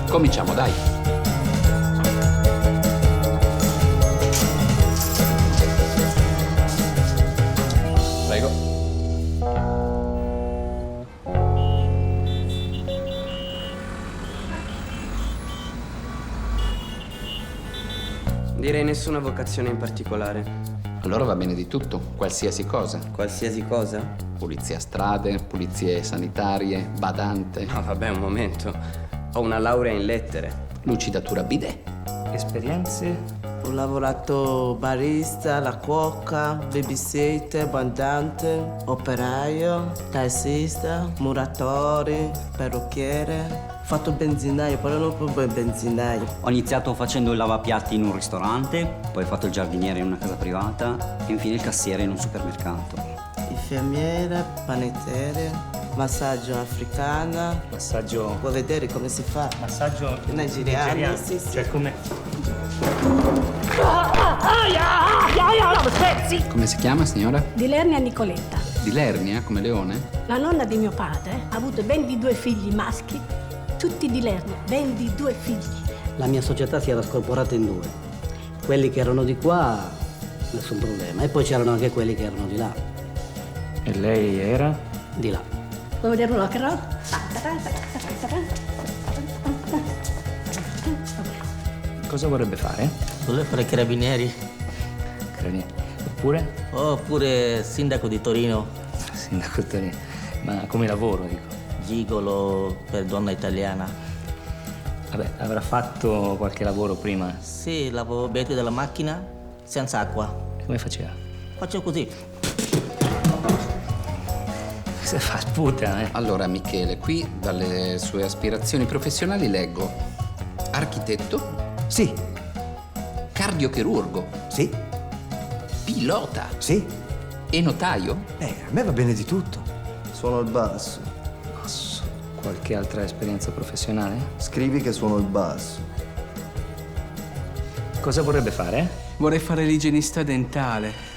Cominciamo, dai. Prego. Direi nessuna vocazione in particolare. Allora va bene di tutto, qualsiasi cosa. Qualsiasi cosa? Pulizia strade, pulizie sanitarie, badante. No, vabbè, un momento. Ho una laurea in lettere. Lucidatura bidet. Esperienze? Ho lavorato barista, la cuoca, babysitter, bandante, operaio, tassista, muratore, parrucchiere. Ho fatto benzinaio, però non proprio il benzinaio. Ho iniziato facendo il lavapiatti in un ristorante, poi ho fatto il giardiniere in una casa privata e infine il cassiere in un supermercato. Infermiere, panettiere. Massaggio africana. Massaggio... Vuoi vedere come si fa? Massaggio... Nigeriano, sì, sì. Cioè come... Come si chiama, signora? Di Lernia Nicoletta. Di Lernia, come Leone? La nonna di mio padre ha avuto ben di 2 figli maschi, tutti di Lernia, ben di 2 figli. La mia società si era scorporata in 2. Quelli che erano di qua, nessun problema. E poi c'erano anche quelli che erano di là. E lei era? Di là. Vuoi vedere un rock and roll? Cosa vorrebbe fare? Volevo fare carabinieri. Carabinieri. Oppure? Oppure sindaco di Torino. Sindaco Torino. Ma come lavoro, dico? Gigolo per donna italiana. Vabbè, avrà fatto qualche lavoro prima? Sì, lavoro vetri della macchina senza acqua. Come faceva? Faccio così. Se fa sputa, eh? Allora, Michele, qui dalle sue aspirazioni professionali leggo architetto? Sì. Cardiochirurgo? Sì. Pilota? Sì. E notaio? A me va bene di tutto. Suono il basso. Basso. Qualche altra esperienza professionale? Scrivi che suono il basso. Cosa vorrebbe fare? Vorrei fare l'igienista dentale.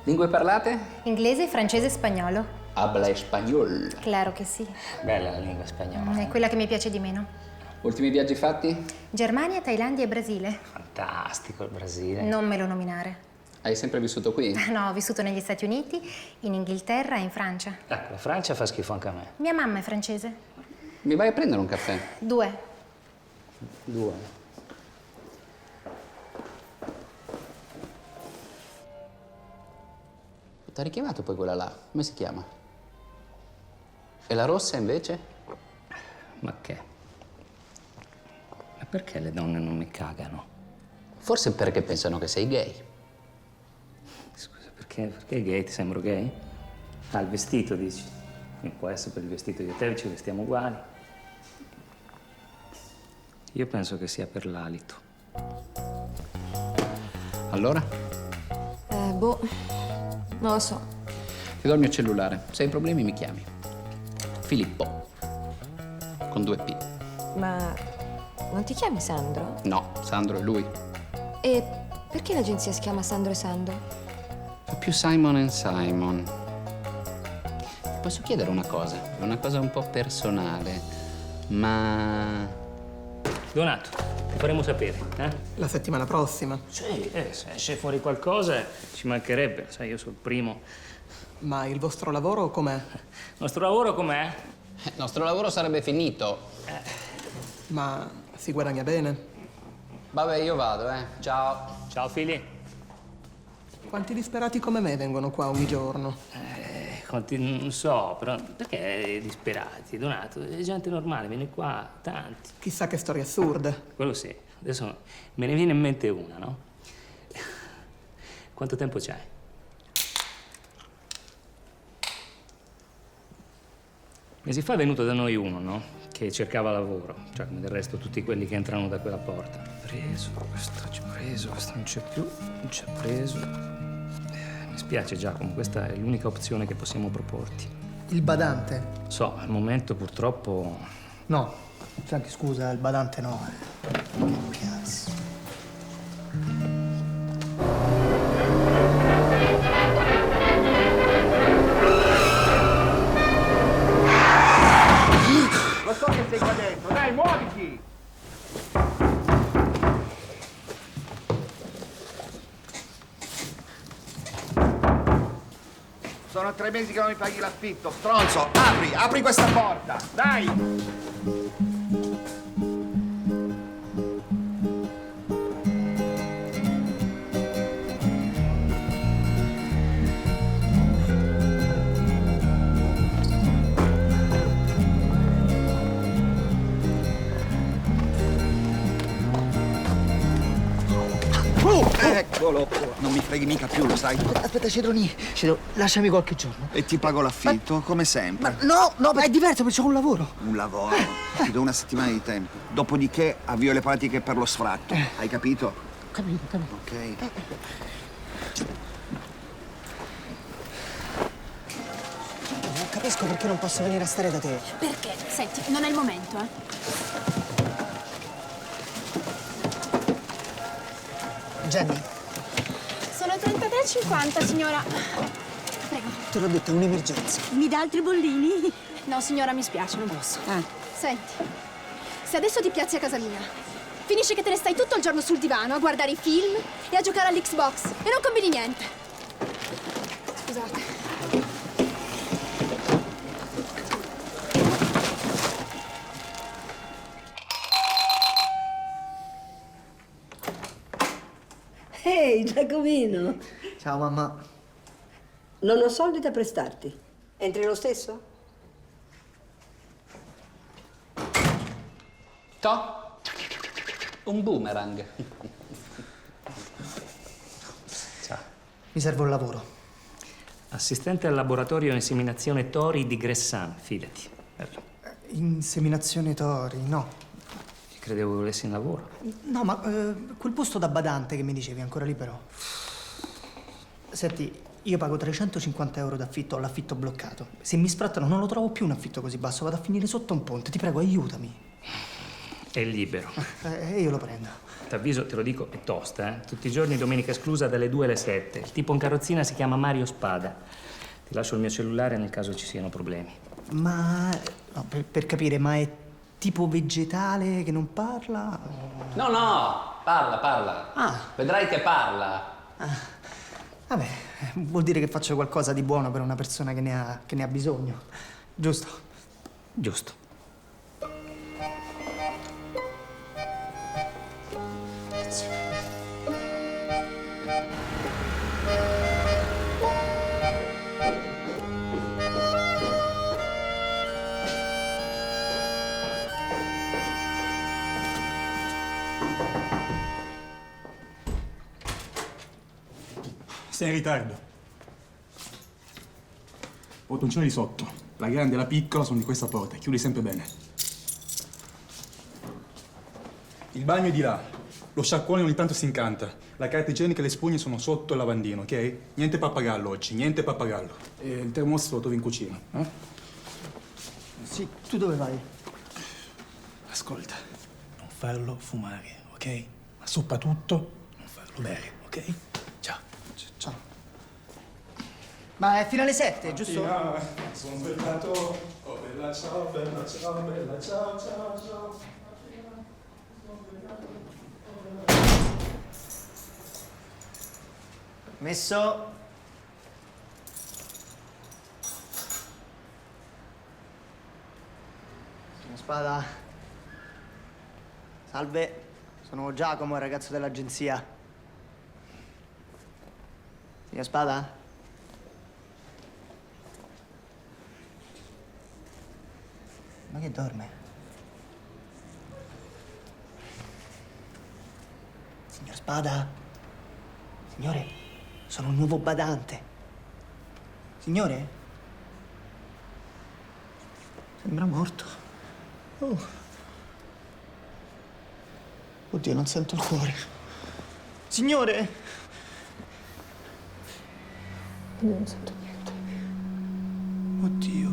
Lingue parlate? Inglese, francese e spagnolo. Habla español. Claro che sì. Bella la lingua spagnola. È quella che mi piace di meno. Ultimi viaggi fatti? Germania, Thailandia e Brasile. Fantastico il Brasile. Non me lo nominare. Hai sempre vissuto qui? No, ho vissuto negli Stati Uniti, in Inghilterra e in Francia. Ecco, la Francia fa schifo anche a me. Mia mamma è francese. Mi vai a prendere un caffè? 2. 2. T'ha richiamato poi quella là. Come si chiama? E la rossa invece? Ma che? Ma perché le donne non mi cagano? Forse perché pensano che sei gay. Scusa, perché gay? Ti sembro gay? Ah, il vestito, dici? Può essere per il vestito di te, ci vestiamo uguali. Io penso che sia per l'alito. Allora? Non lo so. Ti do il mio cellulare. Se hai problemi mi chiami. Filippo. Con 2 P. Ma non ti chiami Sandro? No, Sandro è lui. E perché l'agenzia si chiama Sandro e Sandro? È più Simon and Simon. Ti posso chiedere una cosa? È una cosa un po' personale. Ma... Donato, ti faremo sapere, eh? La settimana prossima. Sì, se esce fuori qualcosa ci mancherebbe, sai, io sono il primo. Ma il vostro lavoro com'è? Il nostro lavoro com'è? il nostro lavoro sarebbe finito. Ma si guadagna bene? Vabbè, io vado, Ciao. Ciao figli. Quanti disperati come me vengono qua ogni giorno? Non so, però perché disperati? Donato, è gente normale, viene qua, tanti. Chissà che storie assurde. Quello sì. Adesso me ne viene in mente una, no? Quanto tempo c'hai? Mesi fa è venuto da noi uno, no? Che cercava lavoro, cioè come del resto tutti quelli che entrano da quella porta. Preso, questo ci ho preso, questo non c'è più, non c'è preso. Mi spiace Giacomo, questa è l'unica opzione che possiamo proporti. Il badante? So, al momento purtroppo... No. Senti, scusa, il badante no. Cazzo. Lo so che sei qua dentro, dai, muoviti! Sono 3 mesi che non mi paghi l'affitto, stronzo! Apri questa porta, dai! Eccolo qua. Non mi freghi mica più, lo sai? Aspetta, Cedroni, lasciami qualche giorno. E ti pago l'affitto, come sempre. No, è diverso perché c'ho un lavoro. Un lavoro. Ti do una settimana di tempo. Dopodiché avvio le pratiche per lo sfratto. Hai capito? Capito. Ok. Non capisco perché non posso venire a stare da te. Perché? Senti, non è il momento, Jenny, Sono 33,50, signora. Prego. te l'ho detto, è un'emergenza. Mi dà altri bollini? No, signora, mi spiace, non posso. Senti, se adesso ti piazzi a casa mia, finisce che te ne stai tutto il giorno sul divano a guardare i film e a giocare all'Xbox e non combini niente. Scusate. Ehi, Giacomino! Ciao, mamma. Non ho soldi da prestarti. Entri lo stesso? Un boomerang. Ciao. Mi serve un lavoro. Assistente al laboratorio inseminazione tori di Gressan, fidati. Bello. Inseminazione tori, no. Credevo volessi un lavoro. No, ma quel posto da badante che mi dicevi è ancora libero? Senti, io pago 350 euro d'affitto, ho l'affitto bloccato. Se mi sfrattano non lo trovo più un affitto così basso, vado a finire sotto un ponte. Ti prego, aiutami. È libero. Io lo prendo. T'avviso, te lo dico, è tosta, eh? Tutti i giorni, domenica esclusa, dalle 2 alle 7. Il tipo in carrozzina si chiama Mario Spada. Ti lascio il mio cellulare nel caso ci siano problemi. Ma... no, per capire, ma è tipo vegetale che non parla? No, parla. Vedrai che parla. Vabbè, vuol dire che faccio qualcosa di buono per una persona che ne ha bisogno. Giusto? Giusto. Sei in ritardo. Bottoncino di sotto. La grande e la piccola sono di questa porta. Chiudi sempre bene. Il bagno è di là. Lo sciacquone ogni tanto si incanta. La carta igienica e le spugne sono sotto il lavandino, ok? Niente pappagallo oggi, niente pappagallo. E il termostato lo trovi in cucina, eh? Sì, tu dove vai? Ascolta, non farlo fumare, ok? Ma soprattutto non farlo bere, ok? Ciao. Ciao. Ma è fino alle 7, giusto? Sono svegliato. Oh, bella ciao, bella ciao, bella ciao, ciao, ciao. Messo. Sono Spada. Salve. Sono Giacomo, il ragazzo dell'agenzia. Signor Spada? Ma che dorme? Signor Spada? Signore, sono un nuovo badante. Signore? Sembra morto. Oh. Oddio, non sento il cuore. Signore! Non sento niente. Oddio.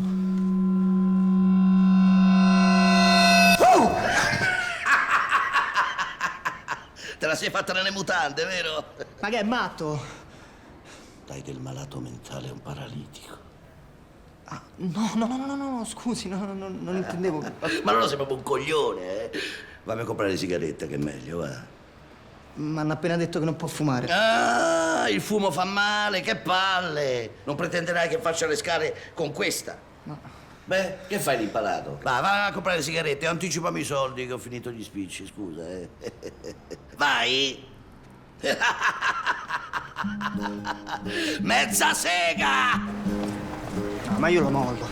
Te la sei fatta nelle mutande, vero? Ma che è matto? Dai che il malato mentale è un paralitico. Ah, no, scusi, non intendevo. Ma allora sei proprio un coglione, eh? Vammi a comprare le sigarette, che è meglio, va. Mi hanno appena detto che non può fumare. Ah, il fumo fa male, che palle! Non pretenderai che faccia le scale con questa? No. Beh, che fai l'impalato? Va a comprare le sigarette, anticipami i soldi che ho finito gli spicci, scusa, eh. Vai! Mezza sega! No, ma io lo mollo.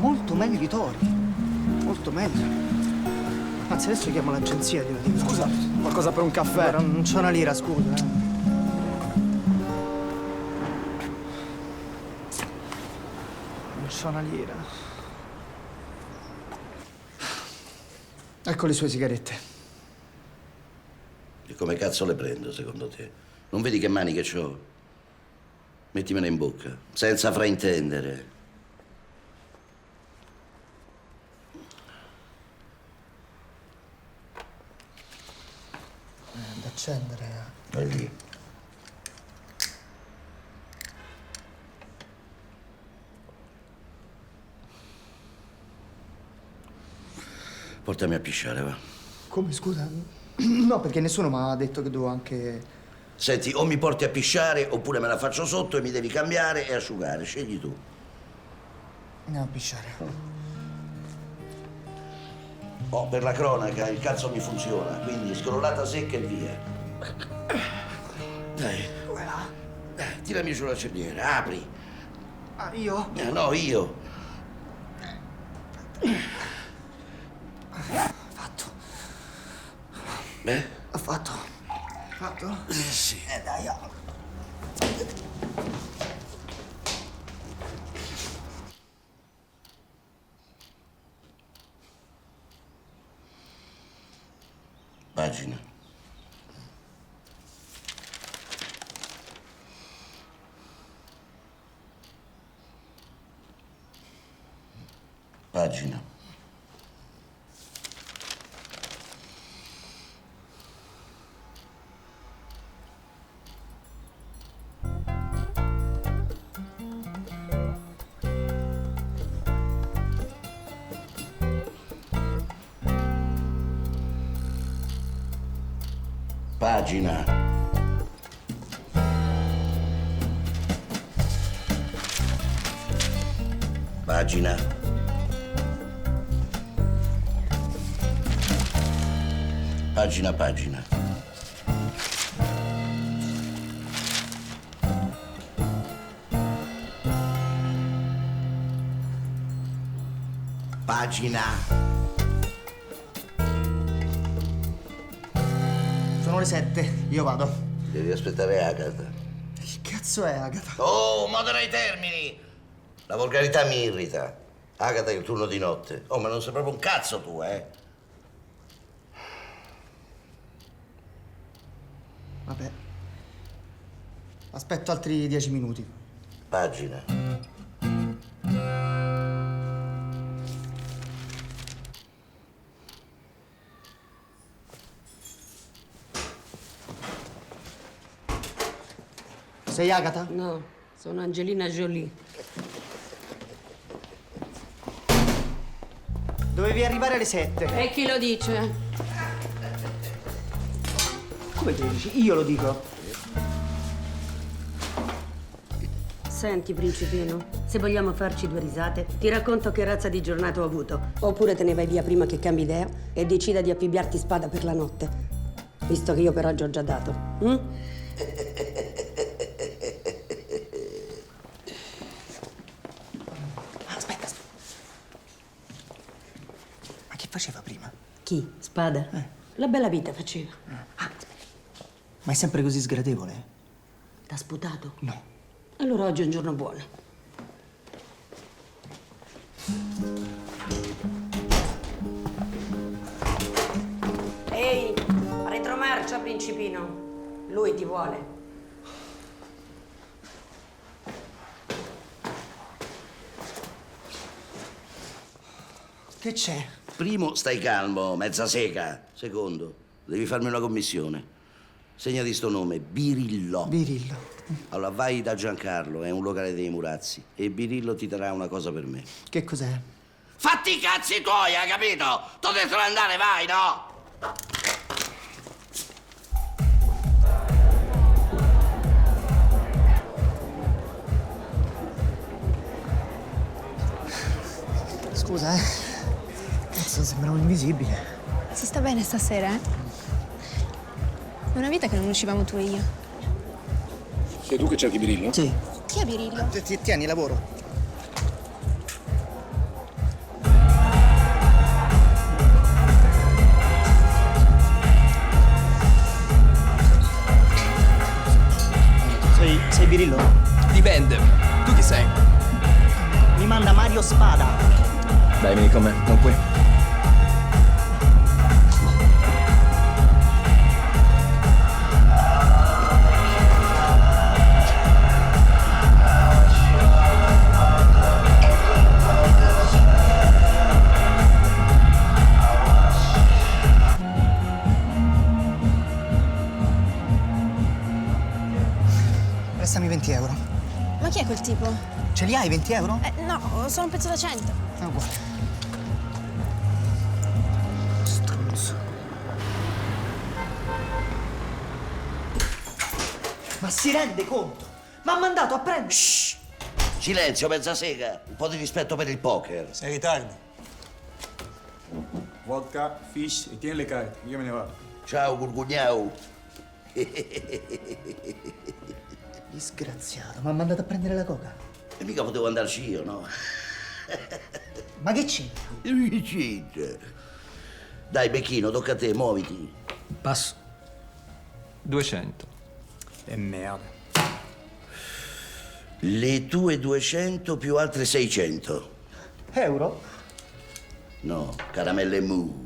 Molto meglio di Tori. Molto meglio. Anzi, adesso chiamo l'agenzia e glielo dico. Scusa, qualcosa per un caffè? Allora, non c'ho una lira, scusa. Non c'ho una lira. Ecco le sue sigarette. E come cazzo le prendo, secondo te? Non vedi che mani che c'ho? Mettimele in bocca, senza fraintendere. Da accendere. Vai lì. Portami a pisciare, va. Come, scusa? No, perché nessuno mi ha detto che devo anche... Senti, o mi porti a pisciare oppure me la faccio sotto e mi devi cambiare e asciugare. Scegli tu. Andiamo a pisciare. Oh, per la cronaca, il cazzo mi funziona, quindi scrollata secca e via. Dai. Dai, tirami sulla cerniera, apri. Ah, io? No, io. Fatto. Beh? Ha fatto. Fatto? Sì. Dai, Pagina. Pagina. Pagina. Pagina. Pagina, pagina. Pagina. Sono le 7, io vado. Devi aspettare Agatha. Che cazzo è Agatha? Oh, modera i termini! La volgarità mi irrita. Agatha è il turno di notte. Oh, ma non sei proprio un cazzo tu, eh? Vabbè. Aspetto altri 10 minuti. Pagina. Sei Agatha? No, sono Angelina Jolie. Dovevi arrivare alle 7. E chi lo dice? Come te lo dici? Io lo dico. Senti, principino, Se vogliamo farci due risate, ti racconto che razza di giornata ho avuto. Oppure te ne vai via prima che cambi idea e decida di affibbiarti spada per la notte. Visto che io per oggi ho già dato. Aspetta. Ma che faceva prima? Chi? Spada? La bella vita faceva. Ma è sempre così sgradevole? T'ha sputato? No. Allora oggi è un giorno buono. Ehi, retromarcia, principino. Lui ti vuole. Che c'è? Primo, stai calmo, mezza seca. Secondo, devi farmi una commissione. Segnati sto nome, Birillo. Birillo. Allora, vai da Giancarlo, è un locale dei Murazzi, e Birillo ti darà una cosa per me. Che cos'è? Fatti i cazzi tuoi, hai capito? T'ho detto di andare, vai, no? Scusa, Cazzo, sembravo invisibile. Si sta bene stasera, eh? È una vita che non uscivamo tu e io. Sei tu che cerchi Birillo? Sì. Chi è Birillo? Tieni, lavoro. Sei Birillo? Dipende. Tu chi sei? Mi manda Mario Spada. Dai, vieni con me, non qui. Prestami 20 euro. Ma chi è quel tipo? Ce li hai 20 euro? No, sono un pezzo da 100. È uguale. Stronzo. Ma si rende conto? M'ha mandato a prendere... Shh! Silenzio, mezza sega. Un po' di rispetto per il poker. Sei in ritardo. Vodka, fish e tieni le carte. Io me ne vado. Ciao, Gurgugnau. Disgraziato, m'ha mandato a prendere la coca. E mica potevo andarci io, no? Ma che c'entra? Che c'entra? Dai, Becchino, tocca a te, muoviti. Passo. 200. E merda. Le tue 200 più altre 600. Euro? No, caramelle mu.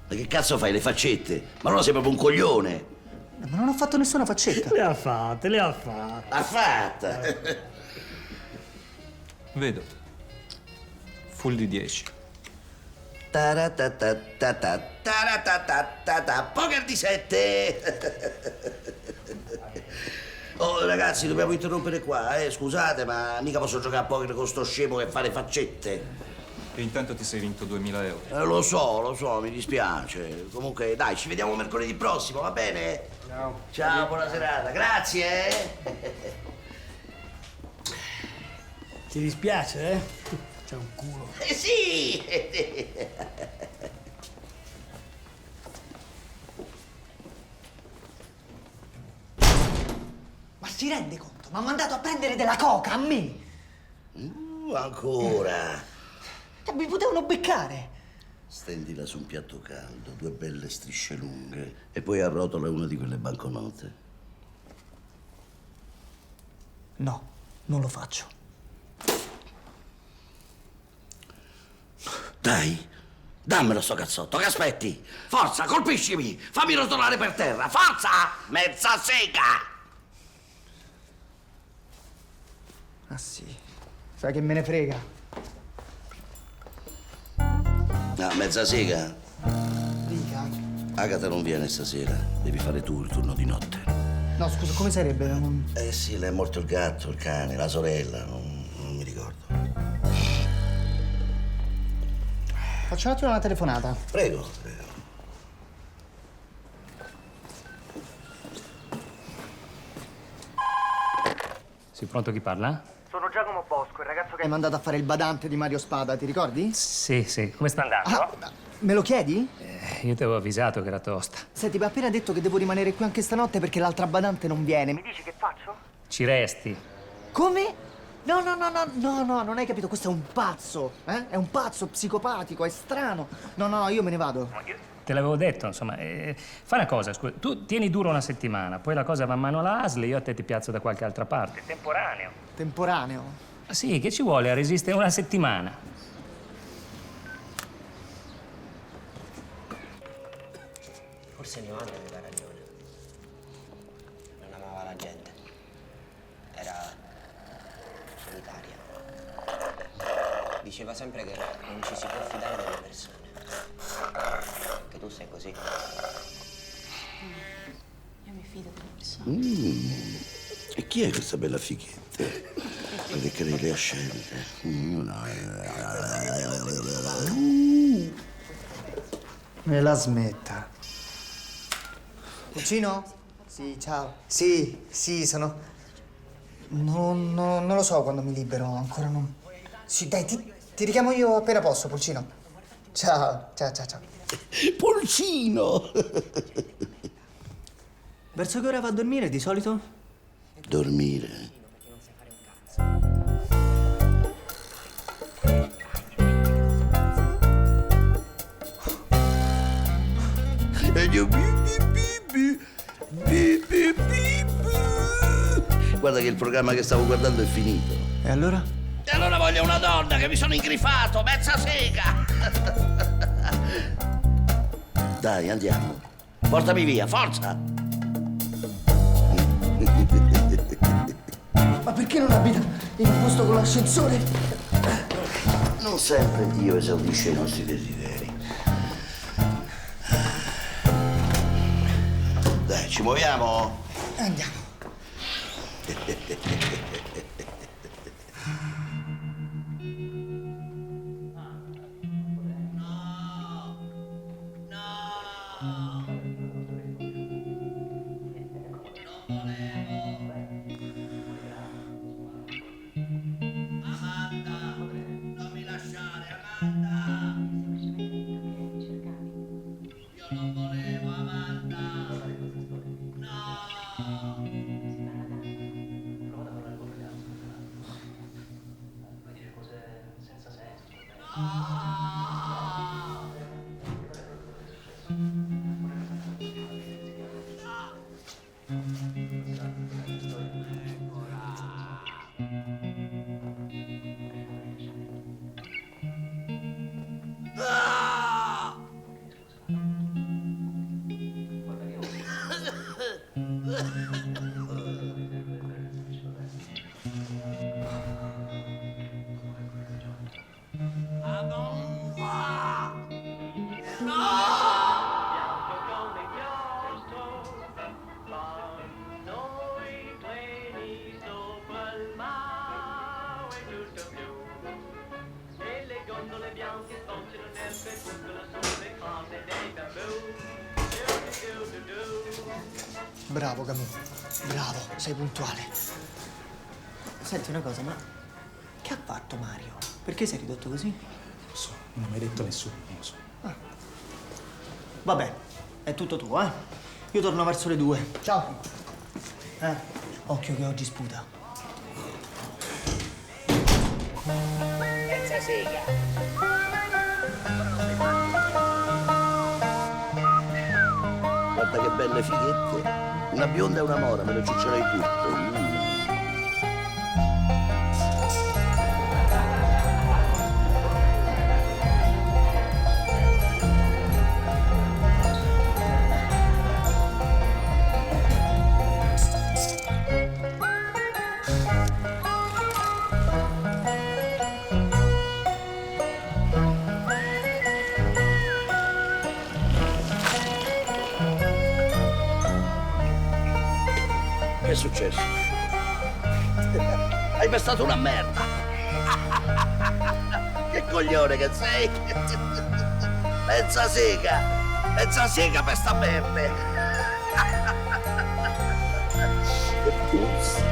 Ma che cazzo fai, le faccette? Ma allora sei proprio un coglione. Ma non ho fatto nessuna faccetta. Le ha fatte. L'ha fatta. Vedo. Full di 10. Taratatata, taratatata, poker di 7. Oh, ragazzi, dobbiamo interrompere qua, scusate, ma mica posso giocare a poker con sto scemo che fa le faccette. E intanto ti sei vinto 2000 euro. Lo so, mi dispiace. Comunque, dai, ci vediamo mercoledì prossimo, va bene? Ciao. Ciao, buona serata. Grazie, Ti dispiace, eh? C'è un culo. Sì! Ma si rende conto? M'ha mandato a prendere della coca, a me! Ancora. Mi potevano beccare. Stendila su un piatto caldo, 2 belle strisce lunghe e poi arrotola una di quelle banconote. No, non lo faccio. Dai, dammelo sto cazzotto, che aspetti? Forza, colpiscimi, fammi rotolare per terra, forza! Mezza sega! Ah sì, sai che me ne frega. No, mezza sega. Dica. Agata non viene stasera, devi fare tu il turno di notte. No, scusa, come sarebbe? Eh sì, le è morto il gatto, il cane, la sorella, non mi ricordo. Faccio un attimo una telefonata. Prego. Pronto, chi parla? Sono Giacomo Bosco, il ragazzo che hai mandato a fare il badante di Mario Spada, ti ricordi? Sì, come sta andando? Me lo chiedi? Io ti avevo avvisato che era tosta. Senti, mi ha appena detto che devo rimanere qui anche stanotte perché l'altra badante non viene. Mi dici che faccio? Ci resti. Come? No, non hai capito, questo è un pazzo, eh? È un pazzo psicopatico, è strano. No, io me ne vado. Te l'avevo detto, insomma. Fai una cosa, scusa. Tu tieni duro una settimana, poi la cosa va a mano alla ASL e io a te ti piazzo da qualche altra parte. Temporaneo. Temporaneo? Sì, che ci vuole a resistere una settimana? Forse mio padre aveva ragione. Non amava la gente. Era solitaria. Diceva sempre che non ci si può fidare delle persone. Anche tu sei così. Io mi fido delle persone. E chi è questa bella fighetta? Che credi le ascelle? Me la smetta. Cucino? Sì, ciao. Sì, sono... Non lo so quando mi libero, ancora non... Sì, dai, ti richiamo io appena posso, Pulcino. Ciao. Pulcino! Verso che ora va a dormire di solito? Dormire? Guarda che il programma che stavo guardando è finito. E allora? E allora voglio una donna che mi sono ingrifato, mezza sega! Dai, andiamo. Portami via, forza! Ma perché non abita in un posto con l'ascensore? Non sempre Dio esaudisce i nostri desideri. Dai, ci muoviamo? Andiamo. Bravo, Gamù. Bravo, sei puntuale. Senti una cosa, ma che ha fatto Mario? Perché sei ridotto così? Non lo so, non l'ha mai detto a nessuno, non lo so. Vabbè, è tutto tuo, eh? Io torno verso le 2. Ciao. Occhio che oggi sputa. Senza sega! Guarda che belle fighette. Una bionda e una mora, me le ciuccerei tutte. Che è successo? Hai pestato una merda! Che coglione che sei! Mezza sega pesta merde! Che puzza!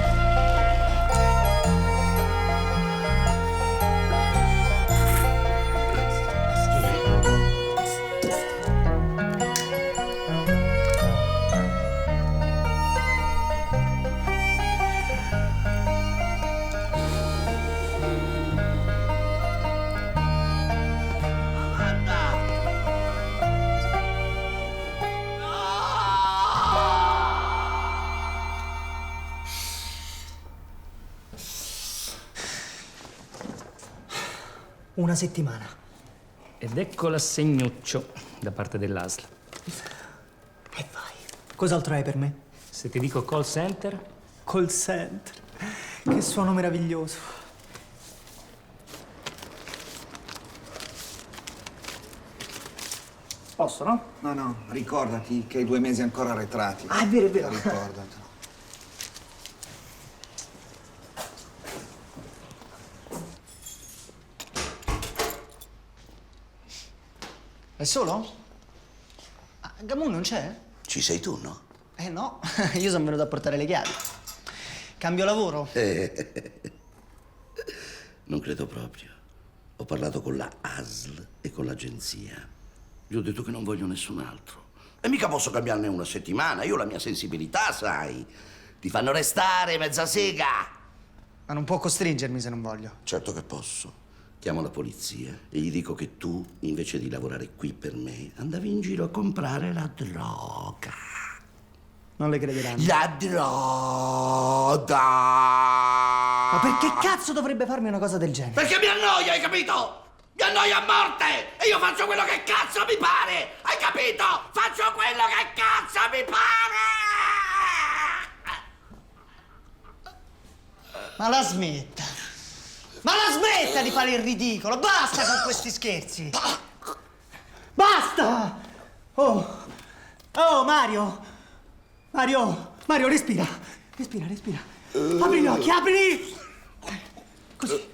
Una settimana. Ed ecco l'assegnuccio da parte dell'ASL. E vai. Cos'altro hai per me? Se ti dico call center? Call center. Che suono meraviglioso. Posso, no? No, ricordati che hai 2 mesi ancora arretrati. Ah, è vero, è vero. Ricordatelo. È solo? Ah, Gamun non c'è? Ci sei tu, no? No, io sono venuto a portare le chiavi. Cambio lavoro. Non credo proprio. Ho parlato con la ASL e con l'agenzia. Gli ho detto che non voglio nessun altro. E mica posso cambiarne una settimana. Io ho la mia sensibilità, sai. Ti fanno restare mezza sega. Ma non può costringermi se non voglio. Certo che posso. Chiamo la polizia e gli dico che tu, invece di lavorare qui per me, andavi in giro a comprare la droga. Non le crederanno. La droga! Ma perché cazzo dovrebbe farmi una cosa del genere? Perché mi annoia, hai capito? Mi annoia a morte! E io faccio quello che cazzo mi pare! Hai capito? Faccio quello che cazzo mi pare! Ma la smetta! Ma la smetta di fare il ridicolo! Basta con questi scherzi! Basta! Oh, Mario! Mario, respira! Respira! Apri gli occhi, aprili! Così.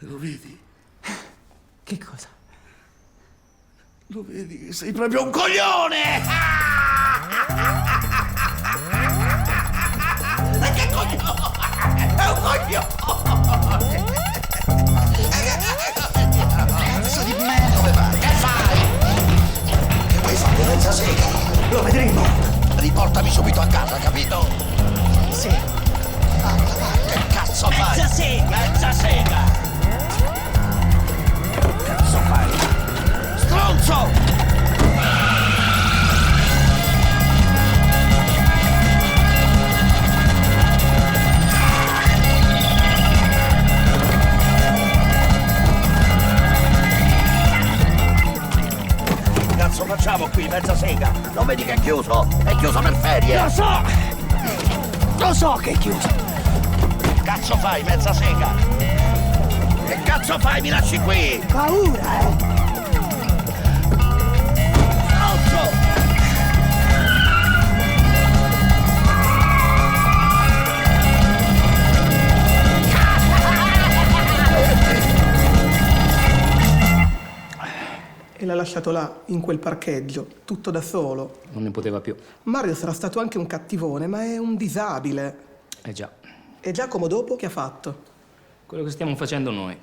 Lo vedi? Che cosa? Lo vedi che sei proprio un coglione! Ma che coglione! È un coglione! Pezzo di merda! Dove vai? Che fai? Che vuoi fare mezza sega? Lo vedremo! Riportami subito a casa, capito? Sì. Che cazzo fai? Mezza sega! Mezza sega! Che cazzo fai? Stronzo! Cazzo facciamo qui, mezza sega? Non vedi che è chiuso? È chiuso per ferie! Lo so che è chiuso! Che cazzo fai, mezza sega? Che cazzo fai? Mi lasci qui! Paura, Stronzo! E l'ha lasciato là, in quel parcheggio, tutto da solo. Non ne poteva più. Mario sarà stato anche un cattivone, ma è un disabile. Già. E Giacomo dopo che ha fatto? Quello che stiamo facendo noi.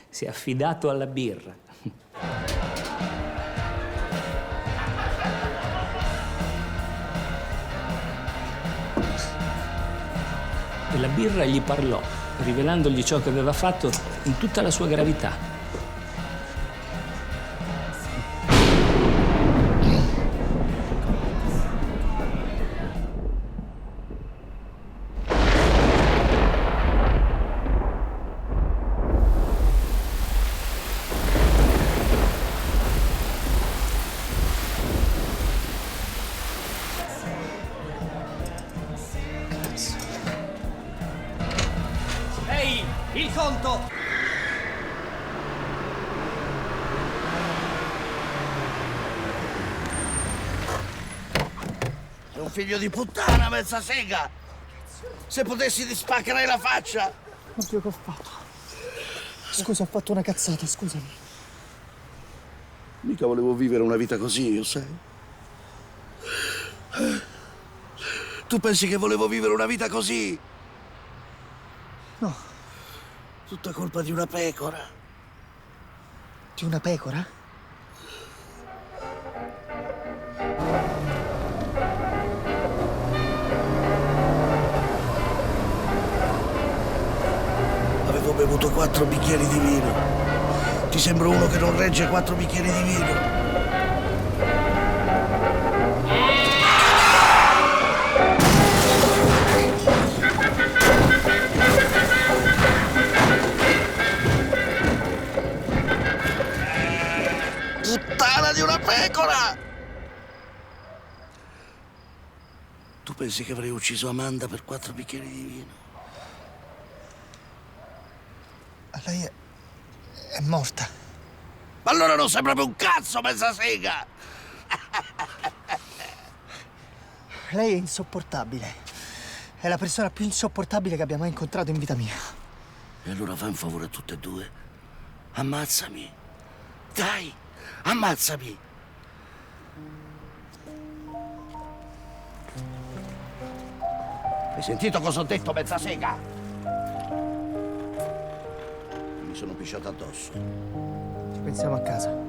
Si è affidato alla birra. E la birra gli parlò, rivelandogli ciò che aveva fatto in tutta la sua gravità. Ehi, il conto! Sei un figlio di puttana, mezza sega! Se potessi ti spaccherei la faccia! Oddio, che ho fatto? Scusa, ho fatto una cazzata, scusami. Mica volevo vivere una vita così, io sai? Tu pensi che volevo vivere una vita così? No. Tutta colpa di una pecora. Di una pecora? Avevo bevuto 4 bicchieri di vino. Ti sembro uno che non regge 4 bicchieri di vino. pensi che avrei ucciso Amanda per 4 bicchieri di vino? Lei è morta. Ma allora non sei proprio un cazzo, mezza sega! Lei è insopportabile. È la persona più insopportabile che abbia mai incontrato in vita mia. E allora fai un favore a tutte e due. Ammazzami. Dai, ammazzami. Hai sentito cosa ho detto, mezza sega? Mi sono pisciato addosso. Ci pensiamo a casa.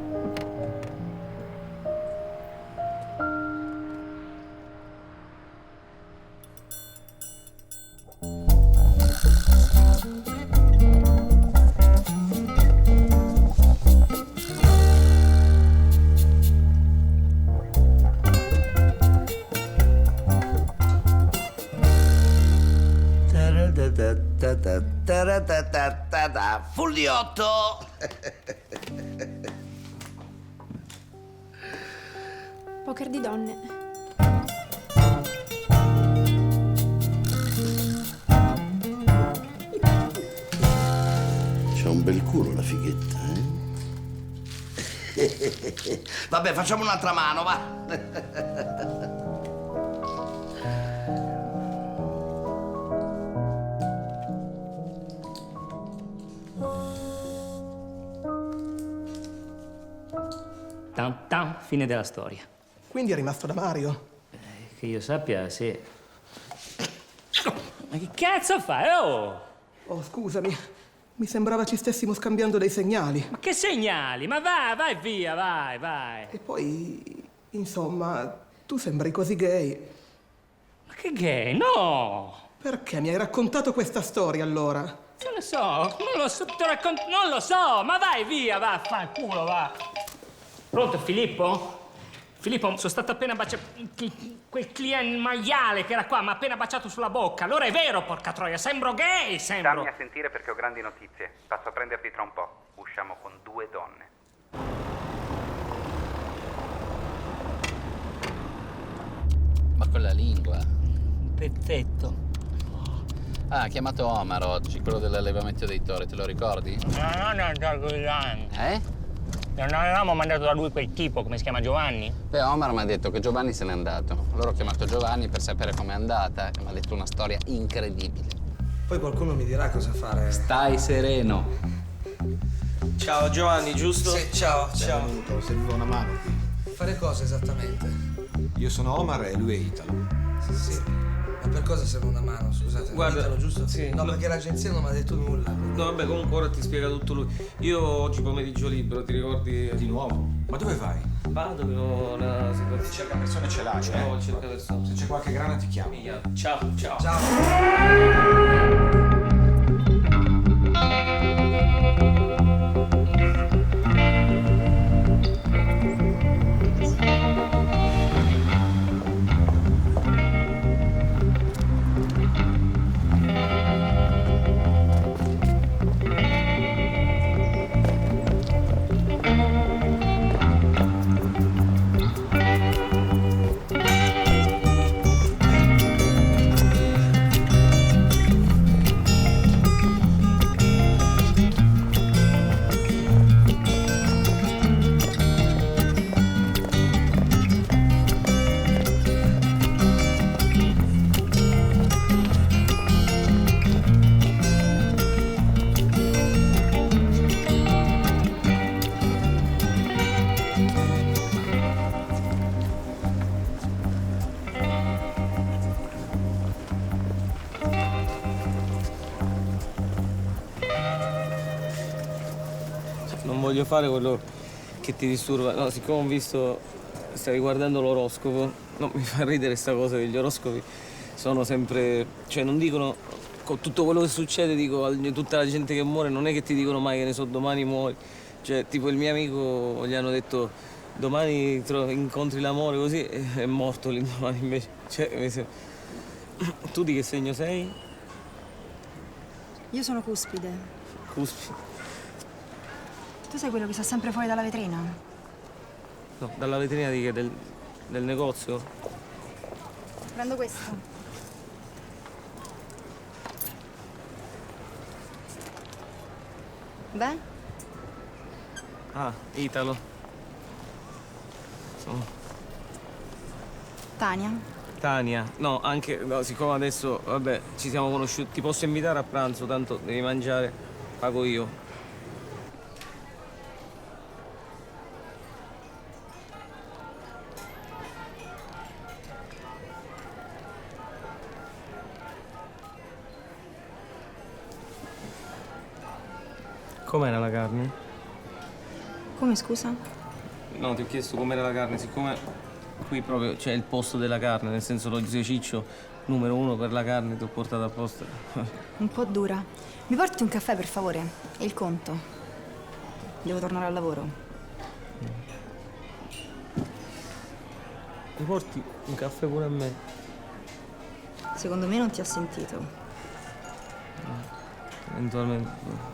Full di 8! Poker di donne. C'ha un bel culo la fighetta, eh? Vabbè, facciamo un'altra mano, va? Tan tan, fine della storia. Quindi è rimasto da Mario? Che io sappia, sì. Ma che cazzo fai, oh? Oh, scusami. Mi sembrava ci stessimo scambiando dei segnali. Ma che segnali? Ma vai via, vai. E poi, insomma, tu sembri così gay. Ma che gay? No! Perché mi hai raccontato questa storia, allora? Non lo so, te non lo so, ma vai via, va, fai culo, va. Pronto, Filippo? Filippo, sono stato appena baciato... Quel cliente maiale che era qua mi ha appena baciato sulla bocca. Allora è vero, porca troia, sembro gay, sembro... Dammi a sentire perché ho grandi notizie. Passo a prenderti tra un po'. Usciamo con 2 donne. Ma con la lingua? Perfetto. Ah, ha chiamato Omar oggi, quello dell'allevamento dei tori, te lo ricordi? Eh? Non avevamo mandato da lui quel tipo, come si chiama, Giovanni? Beh, Omar mi ha detto che Giovanni se n'è andato. Allora ho chiamato Giovanni per sapere com'è andata e mi ha detto una storia incredibile. Poi qualcuno mi dirà cosa fare. Stai sereno. Ciao Giovanni, giusto? Sì, ciao. Venuto, serviva una mano qui. Fare cosa esattamente? Io sono Omar e lui è Italo. Sì. Ma per cosa serve una mano, scusate? Guarda, Ditelo, giusto? sì. No, perché l'agenzia non mi ha detto nulla. No, vabbè, comunque ora ti spiega tutto lui. Io oggi pomeriggio libero, ti ricordi? Di nuovo? Ma dove vai? Vado, che ho una situazione. Cerca persone ce l'ha, cioè? No, cerca persone. Se c'è qualche grana ti chiamo. Ciao. Non voglio fare quello che ti disturba. No, siccome ho visto, stavi guardando l'oroscopo, no, mi fa ridere sta cosa degli oroscopi. Sono sempre, cioè non dicono, con tutto quello che succede, dico a tutta la gente che muore, non è che ti dicono mai che ne so, domani muori. Cioè, tipo il mio amico gli hanno detto domani incontri l'amore, così, e è morto l'indomani invece. Cioè, tu di che segno sei? Io sono Cuspide. Cuspide. Tu sei quello che sta sempre fuori dalla vetrina? No, dalla vetrina di che? Del negozio? Prendo questo. Beh? Ah, Italo. Sono Tania? Tania. No, anche, no, siccome adesso, vabbè, ci siamo conosciuti, ti posso invitare a pranzo, tanto devi mangiare, pago io. Com'era la carne? Come, scusa? No, ti ho chiesto com'era la carne, siccome qui proprio c'è il posto della carne, nel senso lo zio Ciccio, numero 1 per la carne, ti ho portato apposta. Un po' dura. Mi porti un caffè, per favore? E il conto. Devo tornare al lavoro. Mi porti un caffè pure a me? Secondo me non ti ha sentito. Eventualmente.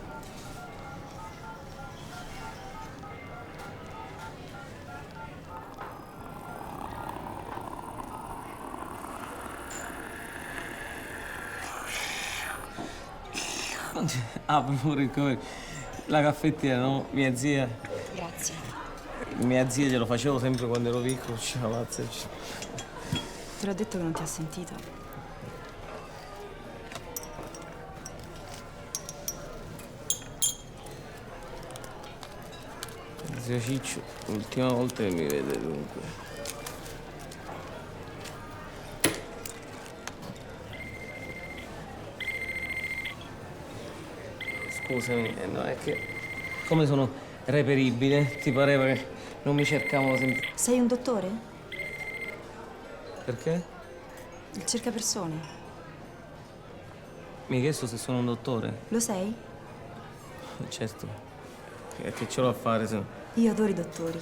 Ah, pure la caffettiera, no? Mia zia. Grazie. Mia zia glielo facevo sempre quando ero piccolo, pazza. Te l'ho detto che non ti ha sentito. Zio Ciccio, l'ultima volta che mi vede dunque. Scusami, no, è che come sono reperibile, ti pareva che non mi cercavano sempre. Sei un dottore? Perché? Il cercapersone. Mi hai chiesto se sono un dottore? Lo sei? Certo. Che ce l'ho a fare se no? Io adoro i dottori.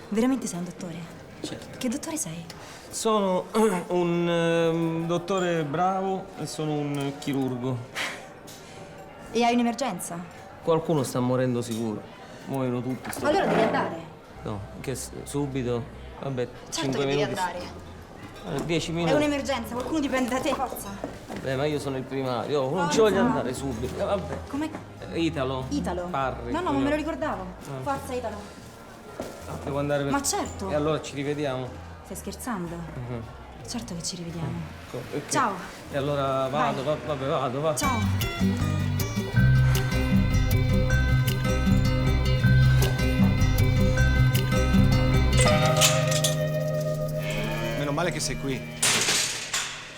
Veramente sei un dottore? Certo. Che dottore sei? Sono un dottore bravo e sono un chirurgo. E hai un'emergenza? Qualcuno sta morendo sicuro. Muoiono tutti. Allora devi andare. No, che subito? Vabbè, Certo 5 che devi minuti. andare. 10 È minuti. un'emergenza, qualcuno dipende da te. Forza. Vabbè, ma io sono il primario. Non ci voglio andare subito. Vabbè. Come? Italo. Italo? Parri. No, no, non me lo ricordavo. Forza, Italo. Devo andare per... Ma certo. E allora ci rivediamo. Stai scherzando? Certo che ci rivediamo. Ok. Ciao. E allora vado, vabbè, vado, va. Ciao. Meno male che sei qui.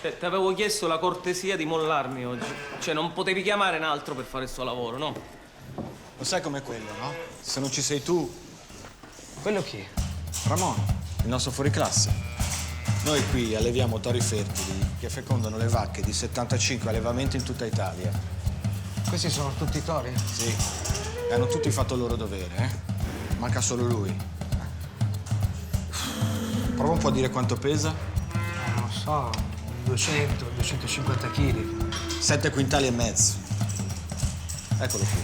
Ti avevo chiesto la cortesia di mollarmi oggi. Cioè, non potevi chiamare un altro per fare sto lavoro, no? Lo sai com'è quello, no? Se non ci sei tu... Quello chi? Ramon, il nostro fuoriclasse. Noi qui alleviamo tori fertili che fecondano le vacche di 75 allevamenti in tutta Italia. Questi sono tutti tori? Sì. E hanno tutti fatto il loro dovere, eh? Manca solo lui. Prova un po' a dire quanto pesa. Non so, 200, 250 kg. 7 quintali e mezzo. Eccolo qui.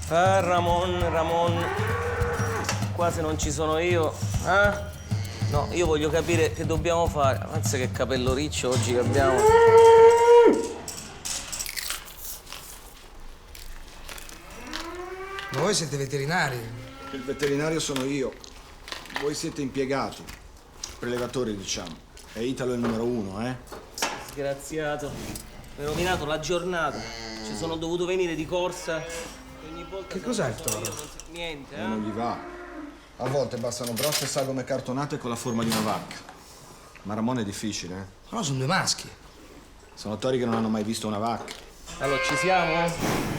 Ah, Ramon. Qua se non ci sono io, eh? No, io voglio capire che dobbiamo fare. Avanza che capello riccio oggi che abbiamo. Ma voi siete veterinari? Il veterinario sono io. Voi siete impiegati. Prelevatori, diciamo. E Italo è il numero 1, eh? Disgraziato. Mi hai rovinato la giornata. Ci sono dovuto venire di corsa. Ogni volta Che cos'è il toro? Niente, E non gli va. A volte bastano grosse sagome cartonate con la forma di una vacca. Ma Ramon è difficile, eh? No, sono 2 maschi. Sono tori che non hanno mai visto una vacca. Allora, ci siamo?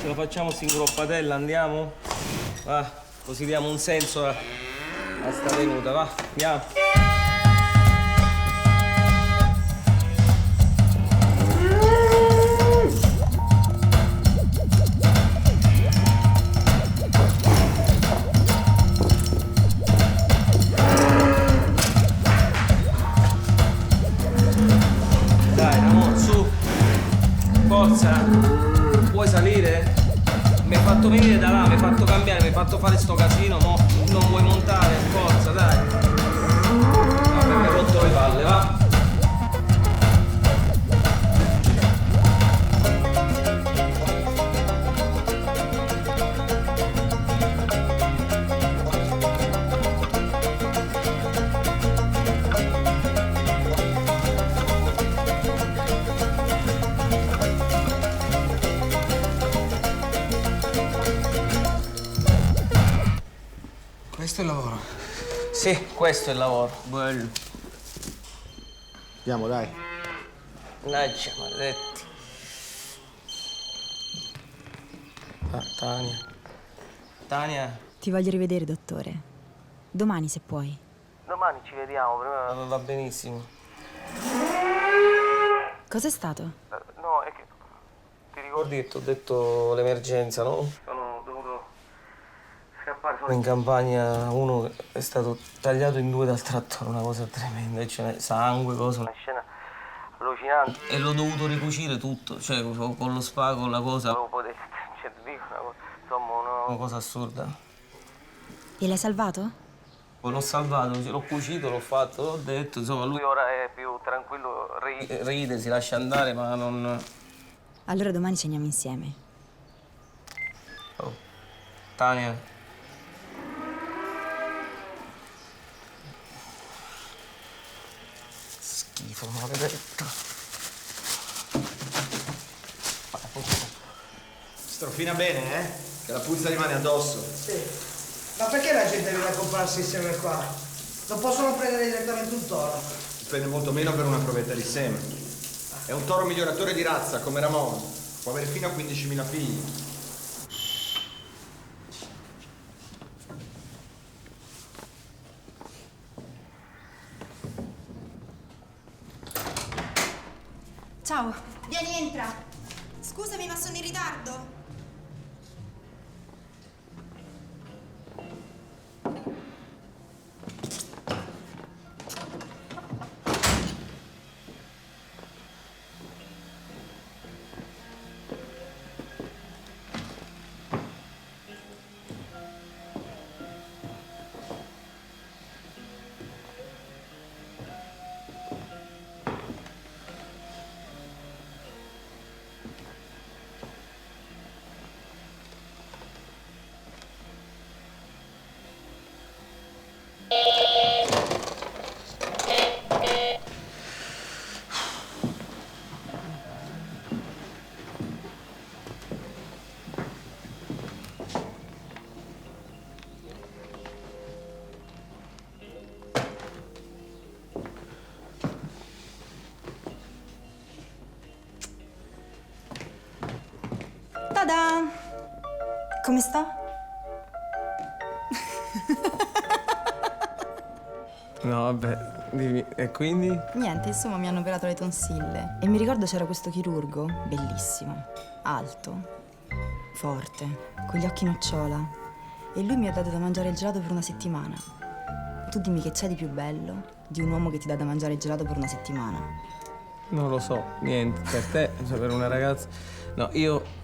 Ce la facciamo sti groppatella, andiamo? Va, così diamo un senso a sta venuta, va, andiamo. Dai, Ramon, su. Forza. Vuoi salire? Mi hai fatto venire da là, mi hai fatto cambiare, mi hai fatto fare sto casino, mo non vuoi montare, forza, dai. Vabbè, mi hai rotto le palle, va. Questo è il lavoro. Sì, questo è il lavoro. Bello. Andiamo, dai. Mannaggia, maledetti. Ah, Tania. Tania. Ti voglio rivedere, dottore. Domani, se puoi. Domani ci vediamo, prima va benissimo. Cos'è stato? No, è che... Ti ricordi che ti ho detto l'emergenza, no? Sono dovuto scappare. Sono in campagna, uno è stato tagliato in due dal trattore, una cosa tremenda. E ce n'è sangue, cosa, una scena allucinante. E l'ho dovuto ricucire tutto, cioè con lo spago, la cosa. Cioè, ti dico una cosa, insomma, una cosa assurda. E l'hai salvato? L'ho salvato, l'ho cucito, l'ho fatto, l'ho detto, insomma, lui ora è più tranquillo, ride, si lascia andare, ma non... Allora domani ceniamo insieme. Oh, Tania. Schifo, maledetto. Strofina bene, eh? Che la puzza rimane addosso. Sì. Ma perché la gente viene a comprarsi insieme qua? Non possono prendere direttamente un toro? Spende molto meno per una provetta di seme. È un toro miglioratore di razza, come Ramon. Può avere fino a 15.000 figli. Ciao. Vieni, entra. Scusami, ma sono in ritardo. Tada! Come sta? No, vabbè, dimmi, e quindi? Niente, insomma, mi hanno operato le tonsille. E mi ricordo c'era questo chirurgo, bellissimo, alto, forte, con gli occhi nocciola. E lui mi ha dato da mangiare il gelato per una settimana. Tu dimmi che c'è di più bello di un uomo che ti dà da mangiare il gelato per una settimana. Non lo so, niente, per te, cioè per una ragazza... No, io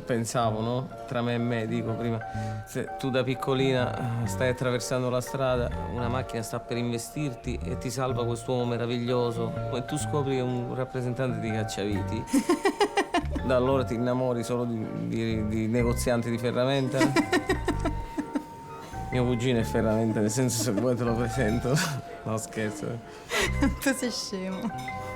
pensavo, no? Tra me e me, dico prima, se tu da piccolina stai attraversando la strada, una macchina sta per investirti e ti salva quest'uomo meraviglioso e tu scopri che è un rappresentante di cacciaviti, da allora ti innamori solo di negozianti di ferramenta. Mio cugino è ferramenta, nel senso, se vuoi te lo presento. No, scherzo. Tu sei scemo.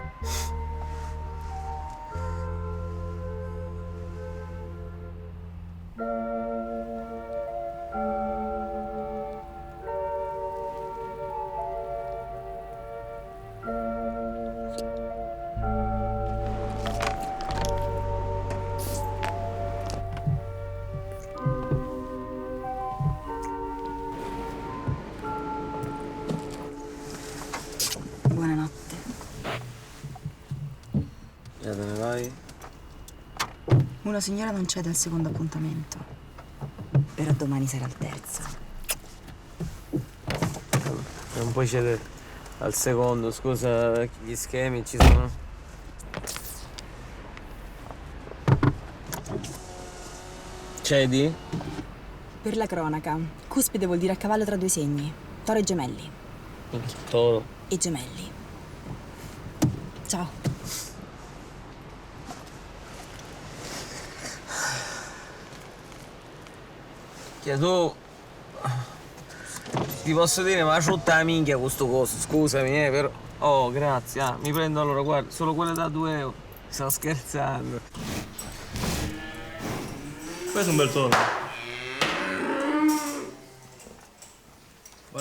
Buonanotte. Già te ne vai? Una signora non cede al secondo appuntamento. Però domani sarà il terzo. Non puoi cedere al secondo, scusa, gli schemi ci sono. Cedi? Per la cronaca, cuspide vuol dire a cavallo tra due segni. Toro e gemelli. Toro. E gemelli. Ciao. Tu ti posso dire, ma c'ho la minchia questo coso, scusami, però. Oh, grazie, mi prendo allora, guarda, solo quelle da 2 euro. Sto scherzando. Questo è un bel toro.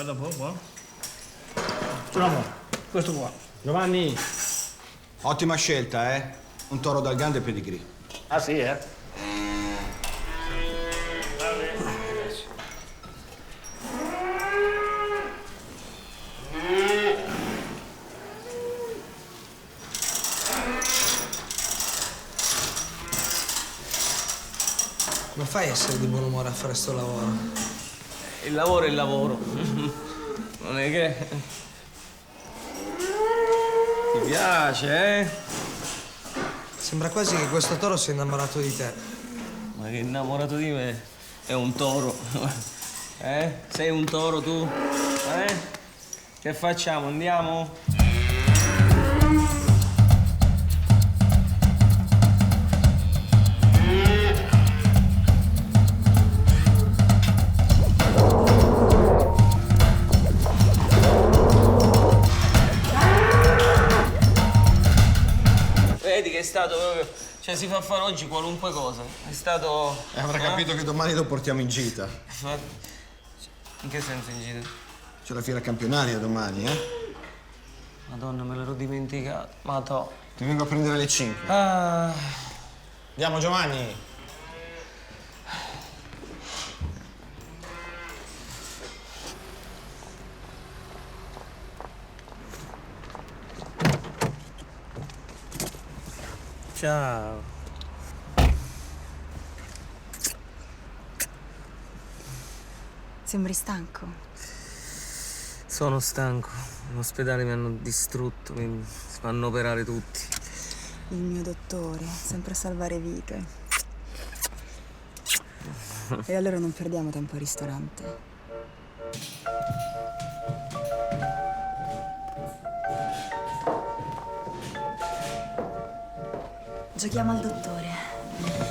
Guarda un po', qua. Bravo, questo qua. Giovanni, ottima scelta, eh? Un toro dal grande pedigree. Ah sì, eh? Come fai a essere di buon umore a fare sto lavoro? Il lavoro è il lavoro. Non è che... Ti piace, eh? Sembra quasi che questo toro sia innamorato di te. Ma che innamorato di me? È un toro. Eh? Sei un toro tu? Eh? Che facciamo? Andiamo? Vedi che è stato proprio... Cioè si fa fare oggi qualunque cosa. È stato... Avrà capito che domani lo portiamo in gita. In che senso in gita? C'è la fiera campionaria domani, eh? Madonna, me l'ero dimenticato. Ma to. Ti vengo a prendere alle 5. Ah. Andiamo, Giovanni. Ciao. Sembri stanco. Sono stanco. In ospedale mi hanno distrutto, mi fanno operare tutti. Il mio dottore, sempre a salvare vite. E allora non perdiamo tempo al ristorante. Giochiamo al dottore.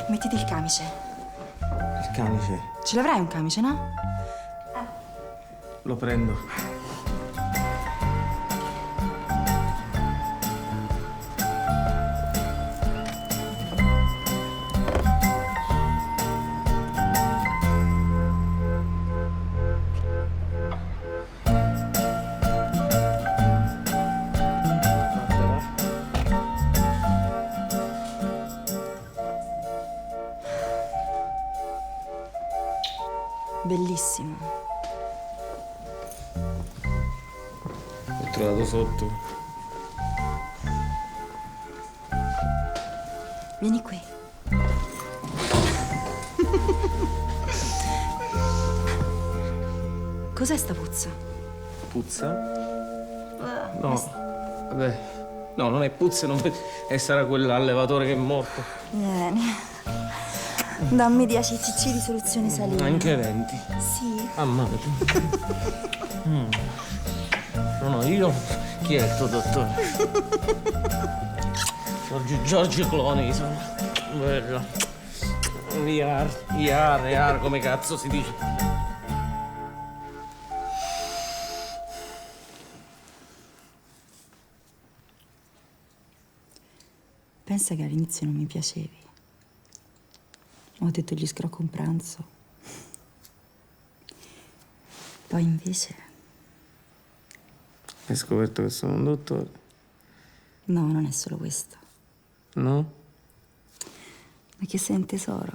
Mettiti il camice. Il camice? Ce l'avrai un camice, no? Lo prendo. Bellissimo. L'ho trovato sotto. Vieni qui. Cos'è sta puzza? Puzza? No. Vabbè. No, non è puzza, non... E sarà quell'allevatore che è morto. Vieni. Dammi 10 cc di soluzione salina. Anche 20. Sì. Ammazza. No, io... Chi è il tuo dottore? Giorgio Cloni, sono... Bello. Iar, come cazzo si dice? Pensa che all'inizio non mi piacevi. Ho detto gli scrocco un pranzo. Poi invece... Hai scoperto che sono un dottore? No, non è solo questo. No? Ma che sei un tesoro.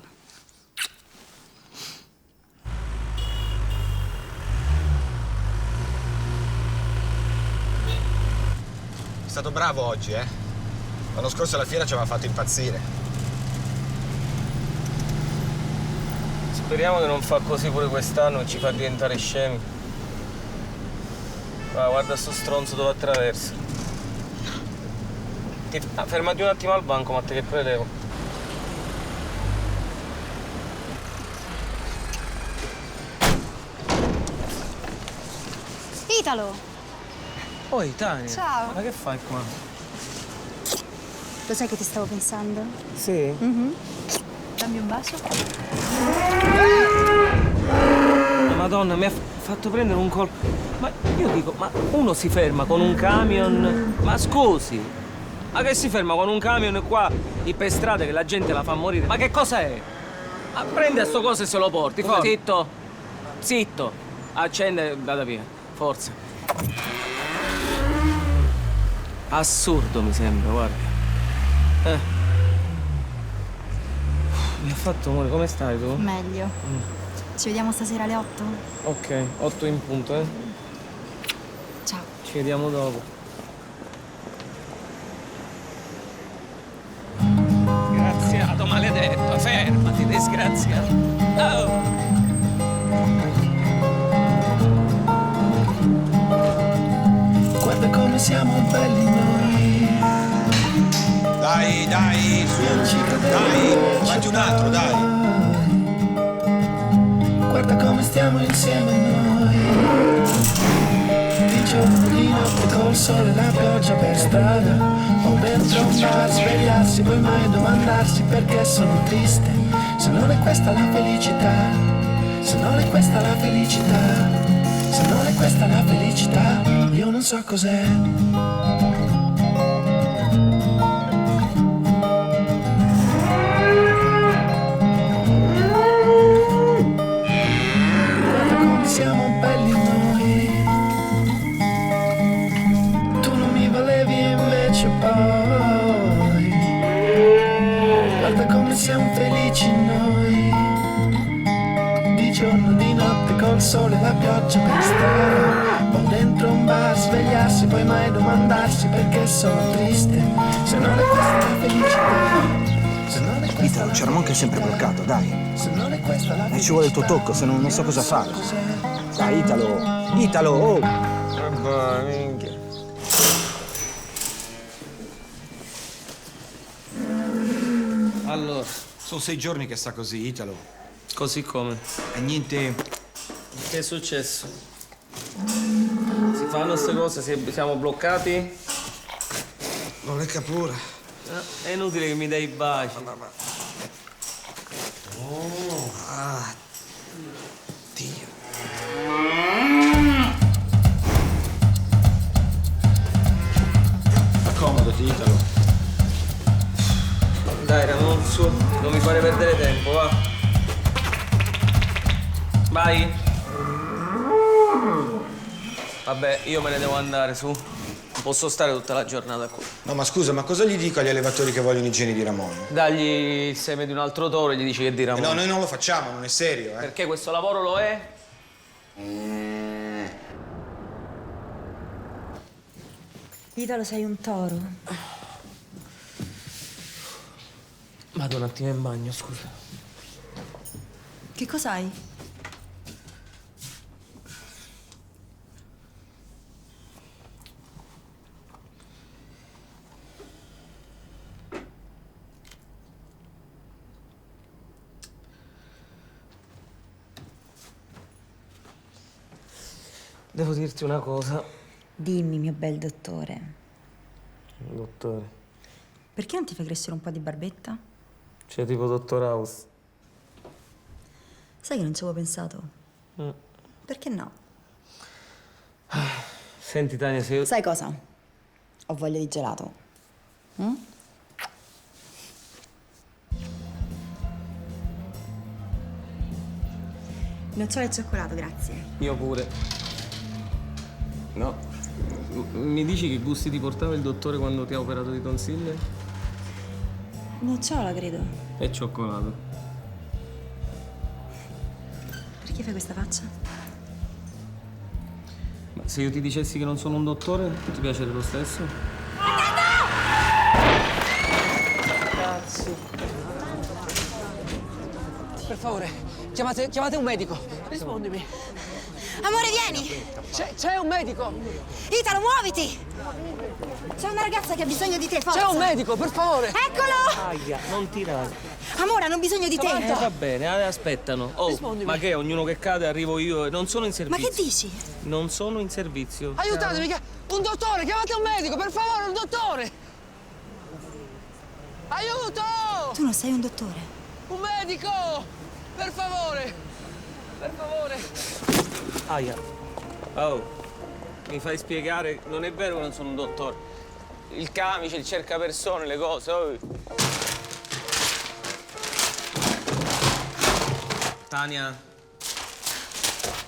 È stato bravo oggi, eh? L'anno scorso alla fiera ci aveva fatto impazzire. Speriamo che non fa così pure quest'anno e ci fa diventare scemi. Guarda sto stronzo dove attraversa. Fermati un attimo al banco, Matte, che prelevo. Italo! Poi, Tania. Ciao. Ma che fai qua? Lo sai che ti stavo pensando? Sì? Dammi un bacio. Madonna, mi ha fatto prendere un colpo. Ma io dico, ma uno si ferma con un camion? Ma scusi, ma che si ferma con un camion qua per strada che la gente la fa morire? Ma che cosa è? Ma prende sto coso e se lo porti, zitto, zitto, accende e vada via. forza. Assurdo mi sembra, guarda. Mi ha fatto amore, come stai tu? Meglio. Ci vediamo stasera alle 8? Ok, 8 in punto, eh? Ciao. Ci vediamo dopo. Disgraziato, maledetto, fermati, disgraziato. Oh. Guarda come siamo belli noi. Dai, dai, su. Dai, fatti un altro, dai. Guarda come stiamo insieme noi. Di giorno, di notte, col sole e la pioggia per strada. O dentro un bar, svegliarsi, poi mai domandarsi perché sono triste. Se non è questa la felicità, se non è questa la felicità, se non è questa la felicità, io non so cos'è. Siamo belli noi. Tu non mi volevi e invece poi. Guarda come siamo felici noi. Di giorno, di notte, col sole e la pioggia per strada. O dentro un bar, svegliarsi, poi mai domandarsi perché sono triste. Se non è questa la felicità. Italo, c'eravamo anche sempre bloccato, dai. E ci vuole il tuo tocco, se no non so cosa fare. Dai, Italo! Italo, oh! Minchia. Allora, sono 6 giorni che sta così, Italo. Così come? E niente... Che è successo? Si fanno queste cose, siamo bloccati? Non è capura. È inutile che mi dai i baci. Oh, ah, Dio. Accomodati, Italo. Dai, Ramon, su, non mi fare perdere tempo, va. Vai. Vabbè, io me ne devo andare, su. Non posso stare tutta la giornata qui. No, ma scusa, ma cosa gli dico agli allevatori che vogliono i geni di Ramon? Dagli il seme di un altro toro e gli dici che è di Ramon. No, noi non lo facciamo, non è serio, Perché questo lavoro lo è? Italo, sei un toro. Vado un attimo in bagno, scusa. Che cos'hai? Devo dirti una cosa. Dimmi, mio bel dottore. Dottore. Perché non ti fai crescere un po' di barbetta? Cioè, tipo Dottor House. Sai che non ci avevo pensato? Perché no? Senti, Tania, se io... Sai cosa? Ho voglia di gelato. Nocciole e cioccolato, grazie. Io pure. No. Mi dici che gusti ti portava il dottore quando ti ha operato di tonsille? Nocciola, credo. E cioccolato. Perché fai questa faccia? Ma se io ti dicessi che non sono un dottore, ti piacerebbe lo stesso? Cazzo. Per favore, chiamate un medico. Rispondimi. Amore, vieni! C'è un medico! Italo, muoviti! C'è una ragazza che ha bisogno di te, forza! C'è un medico, per favore! Eccolo! Aia, non tirare. Amore, hanno bisogno di te! Va bene, aspettano. Oh, Rispondimi. ma che? Ognuno che cade arrivo io e non sono in servizio. Ma che dici? Non sono in servizio. Aiutatemi! Un dottore, chiamate un medico, per favore, un dottore! Aiuto! Tu non sei un dottore. Un medico! Per favore! Per favore! Aia. Oh, mi fai spiegare? Non è vero che non sono un dottore. Il camice, il cercapersone, le cose. Oh. Tania,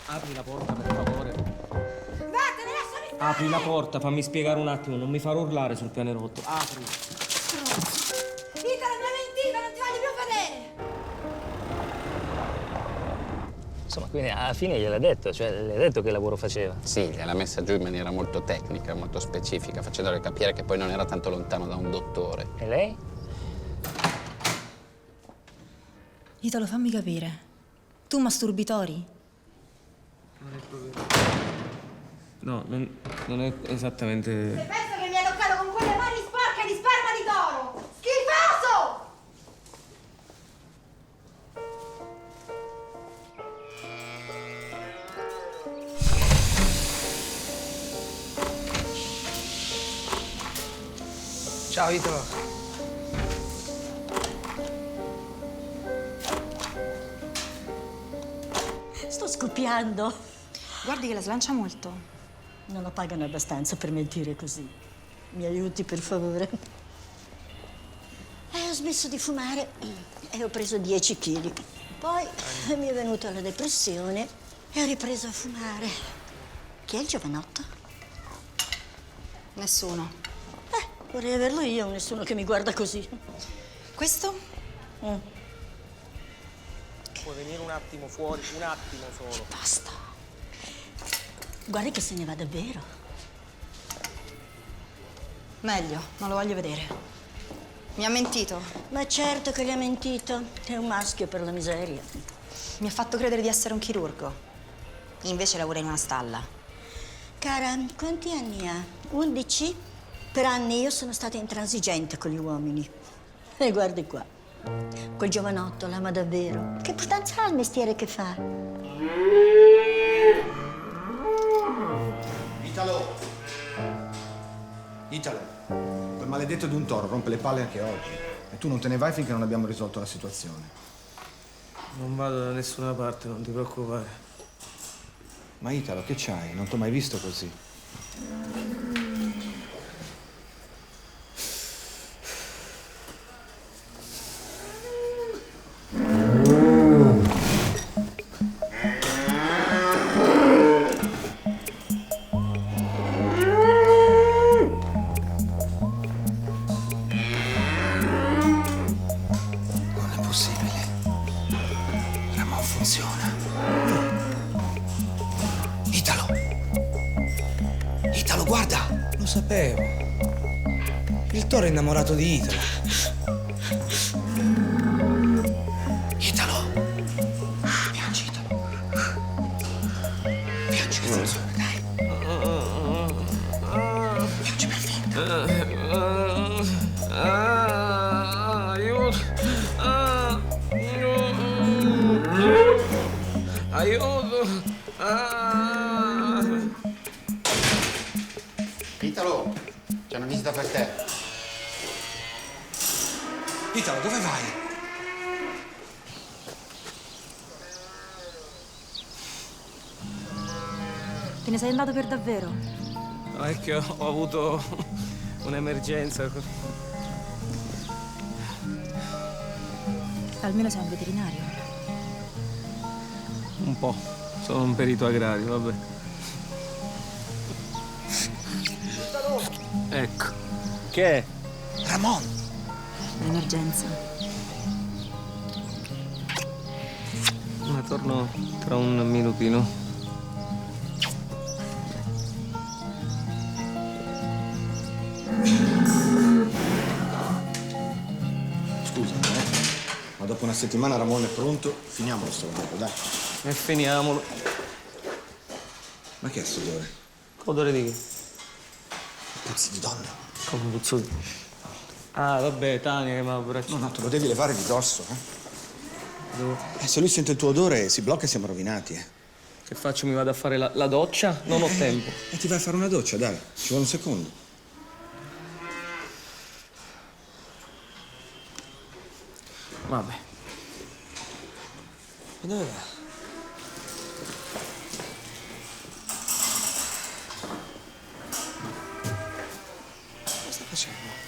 apri la porta, per favore. Apri la porta, fammi spiegare un attimo, non mi far urlare sul pianerottolo. Apri. Italo, mi ha mentito, non ti voglio più vedere! Insomma, quindi alla fine gliel'ha detto, cioè le ha detto che lavoro faceva. Sì, gliel'ha messa giù in maniera molto tecnica, molto specifica, facendole capire che poi non era tanto lontano da un dottore. E lei? Italo, fammi capire. Tu masturbi tori? Non è proprio... No, non è esattamente... Se penso che mi hai toccato con quelle mani sporche di sperma di toro! Schifoso! Ciao, Italo. Sto scoppiando. Guardi che la slancia molto. Non la pagano abbastanza per mentire così. Mi aiuti, per favore? Ho smesso di fumare e ho preso 10 kg. Poi mi è venuta la depressione e ho ripreso a fumare. Chi è il giovanotto? Nessuno. Vorrei averlo io, nessuno che mi guarda così. Questo? Puoi venire un attimo fuori, un attimo solo. Basta. Guardi che se ne va davvero. Meglio, non lo voglio vedere. Mi ha mentito. Ma certo che gli ha mentito. È un maschio per la miseria. Mi ha fatto credere di essere un chirurgo. Invece lavora in una stalla. Cara, quanti anni ha? 11? Per anni io sono stata intransigente con gli uomini. E guardi qua. Quel giovanotto l'ama davvero. Che importanza ha il mestiere che fa? Italo! Italo, quel maledetto di un toro rompe le palle anche oggi. E tu non te ne vai finché non abbiamo risolto la situazione. Non vado da nessuna parte, non ti preoccupare. Ma Italo, che c'hai? Non t'ho mai visto così. Italo, guarda! Lo sapevo. Il toro è innamorato di Italo. Italo! Piangi, Italo. Piangi, attenzione, dai. Piangi per forza. Aiuto! Aiuto! Italo, c'è una visita per te. Italo, dove vai? Te ne sei andato per davvero? No, è che ho avuto un'emergenza. Almeno sei un veterinario. Un po'. Sono un perito agrario, vabbè. Ecco. Che è? Ramon! L'emergenza. Ma torno tra un minutino. Scusami, ma dopo una settimana Ramon è pronto, finiamolo sto lavoro, dai. E finiamolo. Ma che è sto odore? Odore di che? Puzzi di donna. Come puzzo di... Ah, vabbè, Tania che mi ha abbracciato. No, te lo devi levare di dosso, se lui sente il tuo odore si blocca e siamo rovinati, Che faccio? Mi vado a fare la doccia? Non ho tempo. E ti vai a fare una doccia, dai. Ci vuole un secondo. Vabbè. Ma dove va? Cosa sta facendo?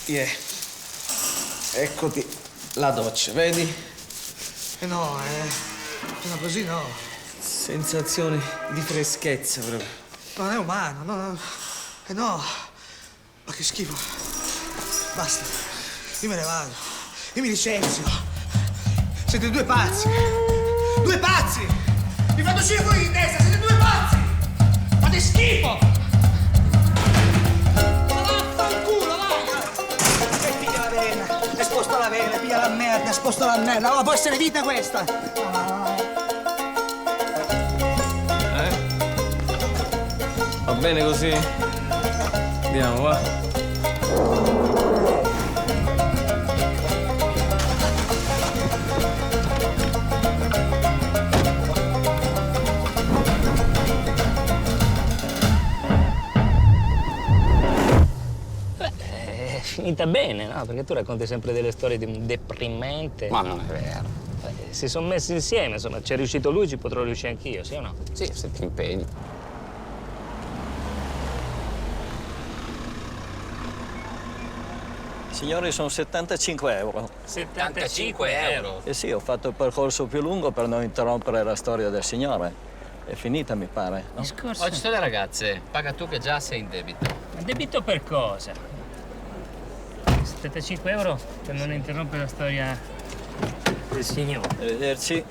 Yeah. Eccoti la doccia, vedi? No, così no. Sensazione di freschezza proprio. Non è umano, no. No. Ma che schifo. Basta. Io me ne vado. Io mi licenzio. Siete due pazzi. Due pazzi! Vi fate uscire fuori di testa, siete due pazzi! Fate schifo! Vaffanculo, vai! E piglia la velena, e sposta la velena, piglia la merda, sposta la merda. Oh, può essere vita questa! Va bene così? Andiamo, va. Finita bene, no? Perché tu racconti sempre delle storie di un deprimente. Ma non è vero. Si sono messi insieme, insomma, c'è riuscito lui, ci potrò riuscire anch'io, sì o no? Sì, se ti impegni. Signori, sono 75 euro. 75 euro? Eh sì, ho fatto il percorso più lungo per non interrompere la storia del signore. È finita, mi pare, no? Oggi sono le ragazze, paga tu che già sei in debito. Ma debito per cosa? 75 euro per non interrompere la storia del signore. Arrivederci.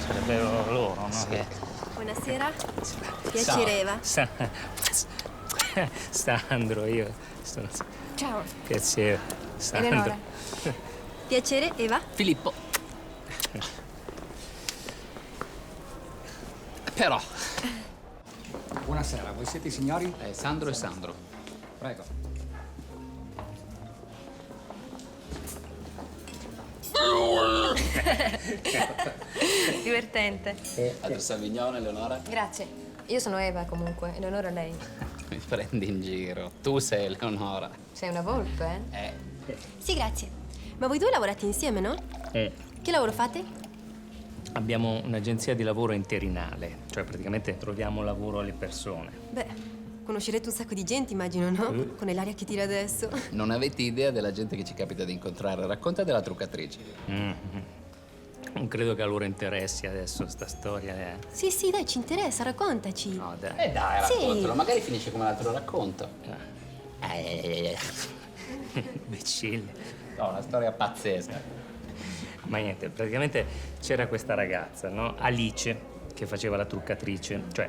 Sarebbero loro, no? Sì. Che... Buonasera. Piacere, Eva. Sandro, io sono... Ciao. Piacere, Sandro. Eleonora. Piacere, Eva. Filippo. Però. Buonasera, voi siete i signori? Sandro e Sandro. Prego. Divertente. Altro Savignone, Eleonora? Grazie. Io sono Eva comunque, Eleonora lei. Mi prendi in giro. Tu sei Eleonora. Sei una volpe, eh? Sì, grazie. Ma voi due lavorate insieme, no? Che lavoro fate? Abbiamo un'agenzia di lavoro interinale, cioè praticamente troviamo lavoro alle persone. Beh, conoscerete un sacco di gente, immagino, no? Con l'aria che tira adesso. Non avete idea della gente che ci capita di incontrare. Racconta della truccatrice. Non credo che a loro interessi adesso sta storia, eh. Sì, sì, dai, ci interessa, raccontaci. No, dai. Dai, Sì. raccontalo. Magari finisce come l'altro racconto. Imbecille. No, una storia pazzesca. Ma niente, praticamente c'era questa ragazza, no? Alice, che faceva la truccatrice, cioè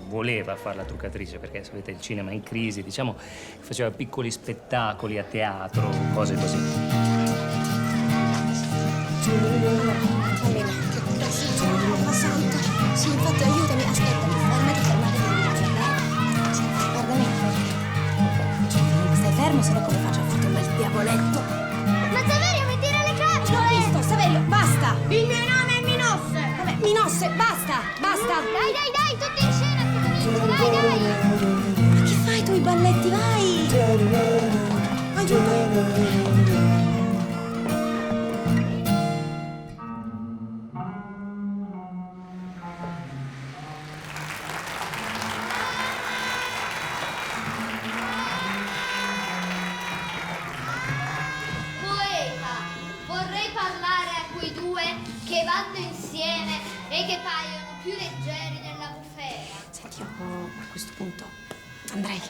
voleva fare la truccatrice perché sapete il cinema è in crisi, diciamo, faceva piccoli spettacoli a teatro, cose così. Mamma santa. Sì, infatti aiutami, aspettami, fermati. Guarda me. Stai fermo, se no come faccio a farti un bel diavoletto? Ma Saverio mi tira le carte! L'ho visto, Saverio, basta! Il mio nome è Minosse! Vabbè, Minosse, basta! Dai, tutti in scena, dai! Ma che fai tu i balletti, vai! Aiuto! Poeta, vorrei parlare a quei due che vanno insieme e che paiono più leggeri della bufera. Senti, io a questo punto andrei.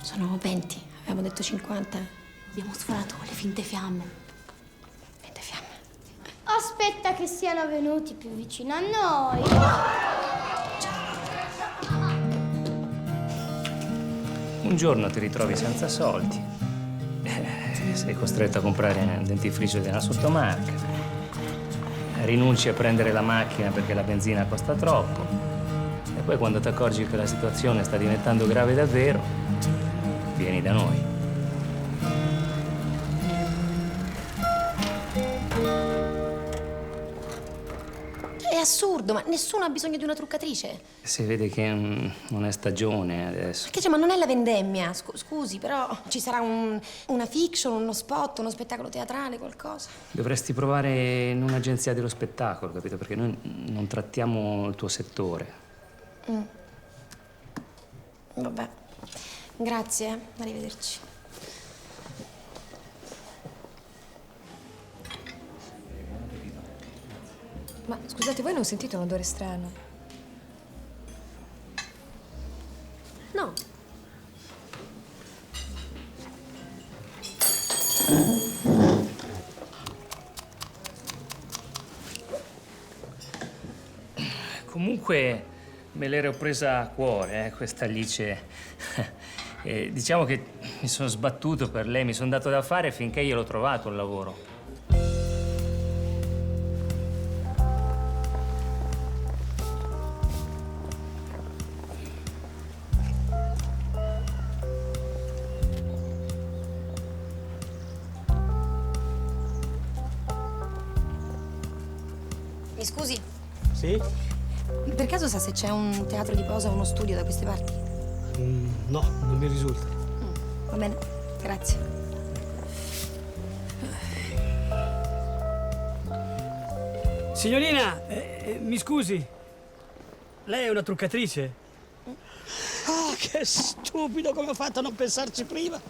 Sono 20, avevamo detto 50. Abbiamo sforato con le finte fiamme. Finte fiamme. Aspetta che siano venuti più vicino a noi. Un giorno ti ritrovi senza soldi, sei costretto a comprare un dentifricio di una sottomarca, rinunci a prendere la macchina perché la benzina costa troppo e poi quando ti accorgi che la situazione sta diventando grave davvero, vieni da noi. assurdo, ma nessuno ha bisogno di una truccatrice. Si vede che non è stagione adesso. Che c'è, ma non è la vendemmia. Scusi, però ci sarà una fiction, uno spot, uno spettacolo teatrale, qualcosa. Dovresti provare in un'agenzia dello spettacolo, capito? Perché noi non trattiamo il tuo settore. Vabbè. Grazie, arrivederci. Ma scusate, voi non sentite un odore strano? No. Comunque me l'ero presa a cuore, questa Alice. Diciamo che mi sono sbattuto per lei, mi sono dato da fare finché io l'ho trovato un lavoro. Mi scusi? Sì? Per caso sa se c'è un teatro di posa o uno studio da queste parti? No, non mi risulta. Va bene, grazie. Signorina, mi scusi. Lei è una truccatrice? Ah, che stupido, come ho fatto a non pensarci prima.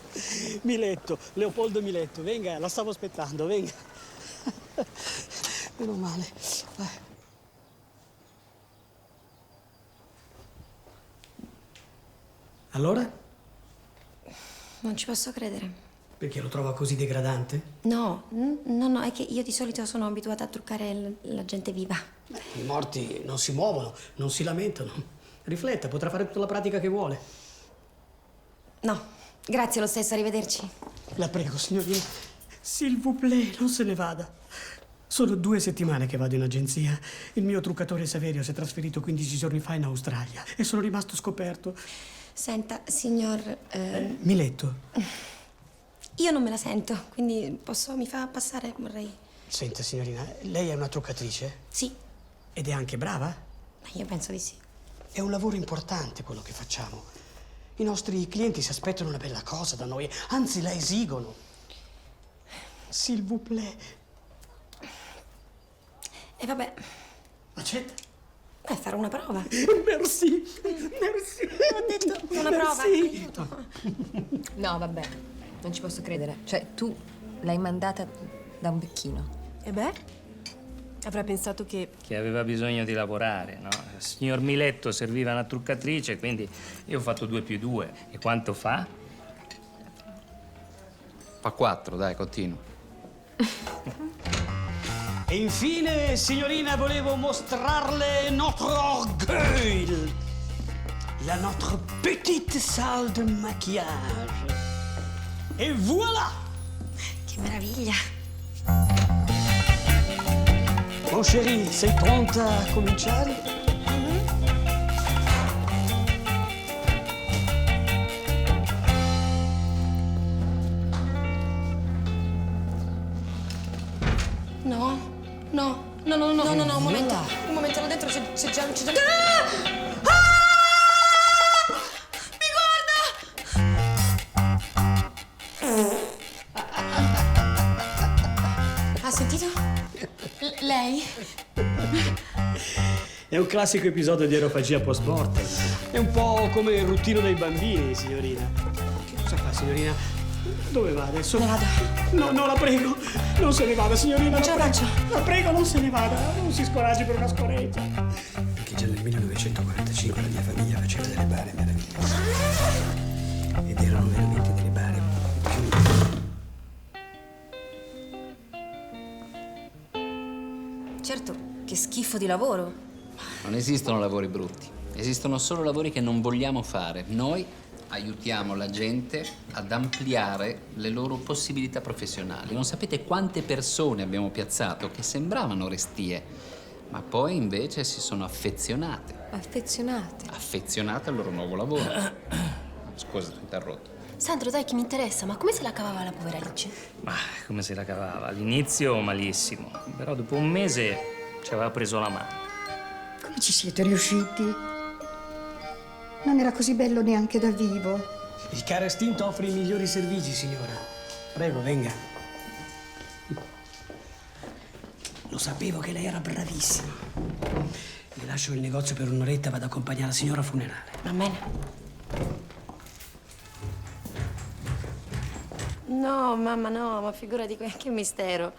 Miletto, Leopoldo Miletto, venga, la stavo aspettando, venga. Meno male. Allora? Non ci posso credere. Perché lo trova così degradante? No, è che io di solito sono abituata a truccare la gente viva. I morti non si muovono, non si lamentano. Rifletta, potrà fare tutta la pratica che vuole. No, grazie lo stesso, arrivederci. La prego, signorina. S'il vous plaît, non se ne vada. Sono 2 settimane che vado in agenzia. Il mio truccatore Saverio si è trasferito 15 giorni fa in Australia e sono rimasto scoperto. Senta, signor... Miletto. Io non me la sento, quindi mi fa passare, vorrei... Senta, signorina, lei è una truccatrice? Sì. Ed è anche brava? Io penso di sì. È un lavoro importante quello che facciamo. I nostri clienti si aspettano una bella cosa da noi, anzi la esigono. S'il vous plaît. E vabbè. Accetta? Farò una prova. Merci. Ho detto una prova. Aiuto. No, vabbè, non ci posso credere. Cioè, tu l'hai mandata da un becchino. E beh, avrà pensato che... Che aveva bisogno di lavorare, no? Il signor Miletto serviva una truccatrice, quindi io ho fatto 2 più 2. E quanto fa? Fa 4, dai, continuo. E infine, signorina, volevo mostrarle notre orgueil. La notre petite salle de maquillage. Et voilà! Che meraviglia. Mon chéri, sei pronta a cominciare? No, un momento, là dentro c'è già... Mi guarda! Ha sentito? Lei? È un classico episodio di erofagia post mortem. È un po' come il ruttino dei bambini, signorina. Che cosa fa, signorina? Dove va adesso? Me ne vado. No, la prego. Non se ne vada, signorina. Non ce la faccio. La prego, non se ne vada. Non si scoraggi per una scoreggia. Perché già nel 1945 la mia famiglia faceva delle bare meravigliose. Ed erano veramente delle bare Certo, che schifo di lavoro. Non esistono lavori brutti. Esistono solo lavori che non vogliamo fare. Noi aiutiamo la gente ad ampliare le loro possibilità professionali. Non sapete quante persone abbiamo piazzato che sembravano restie, ma poi invece si sono affezionate. Affezionate al loro nuovo lavoro. Scusa, ti ho interrotto. Sandro, dai, che mi interessa, ma come se la cavava la povera Alice? Ma come se la cavava? All'inizio malissimo, però dopo un mese ci aveva preso la mano. Come ci siete riusciti? Non era così bello neanche da vivo. Il carro estinto offre i migliori servizi, signora. Prego, venga. Lo sapevo che lei era bravissima. Le lascio il negozio per un'oretta, vado ad accompagnare la signora al funerale. Va bene. No, mamma, no, ma figurati che mistero.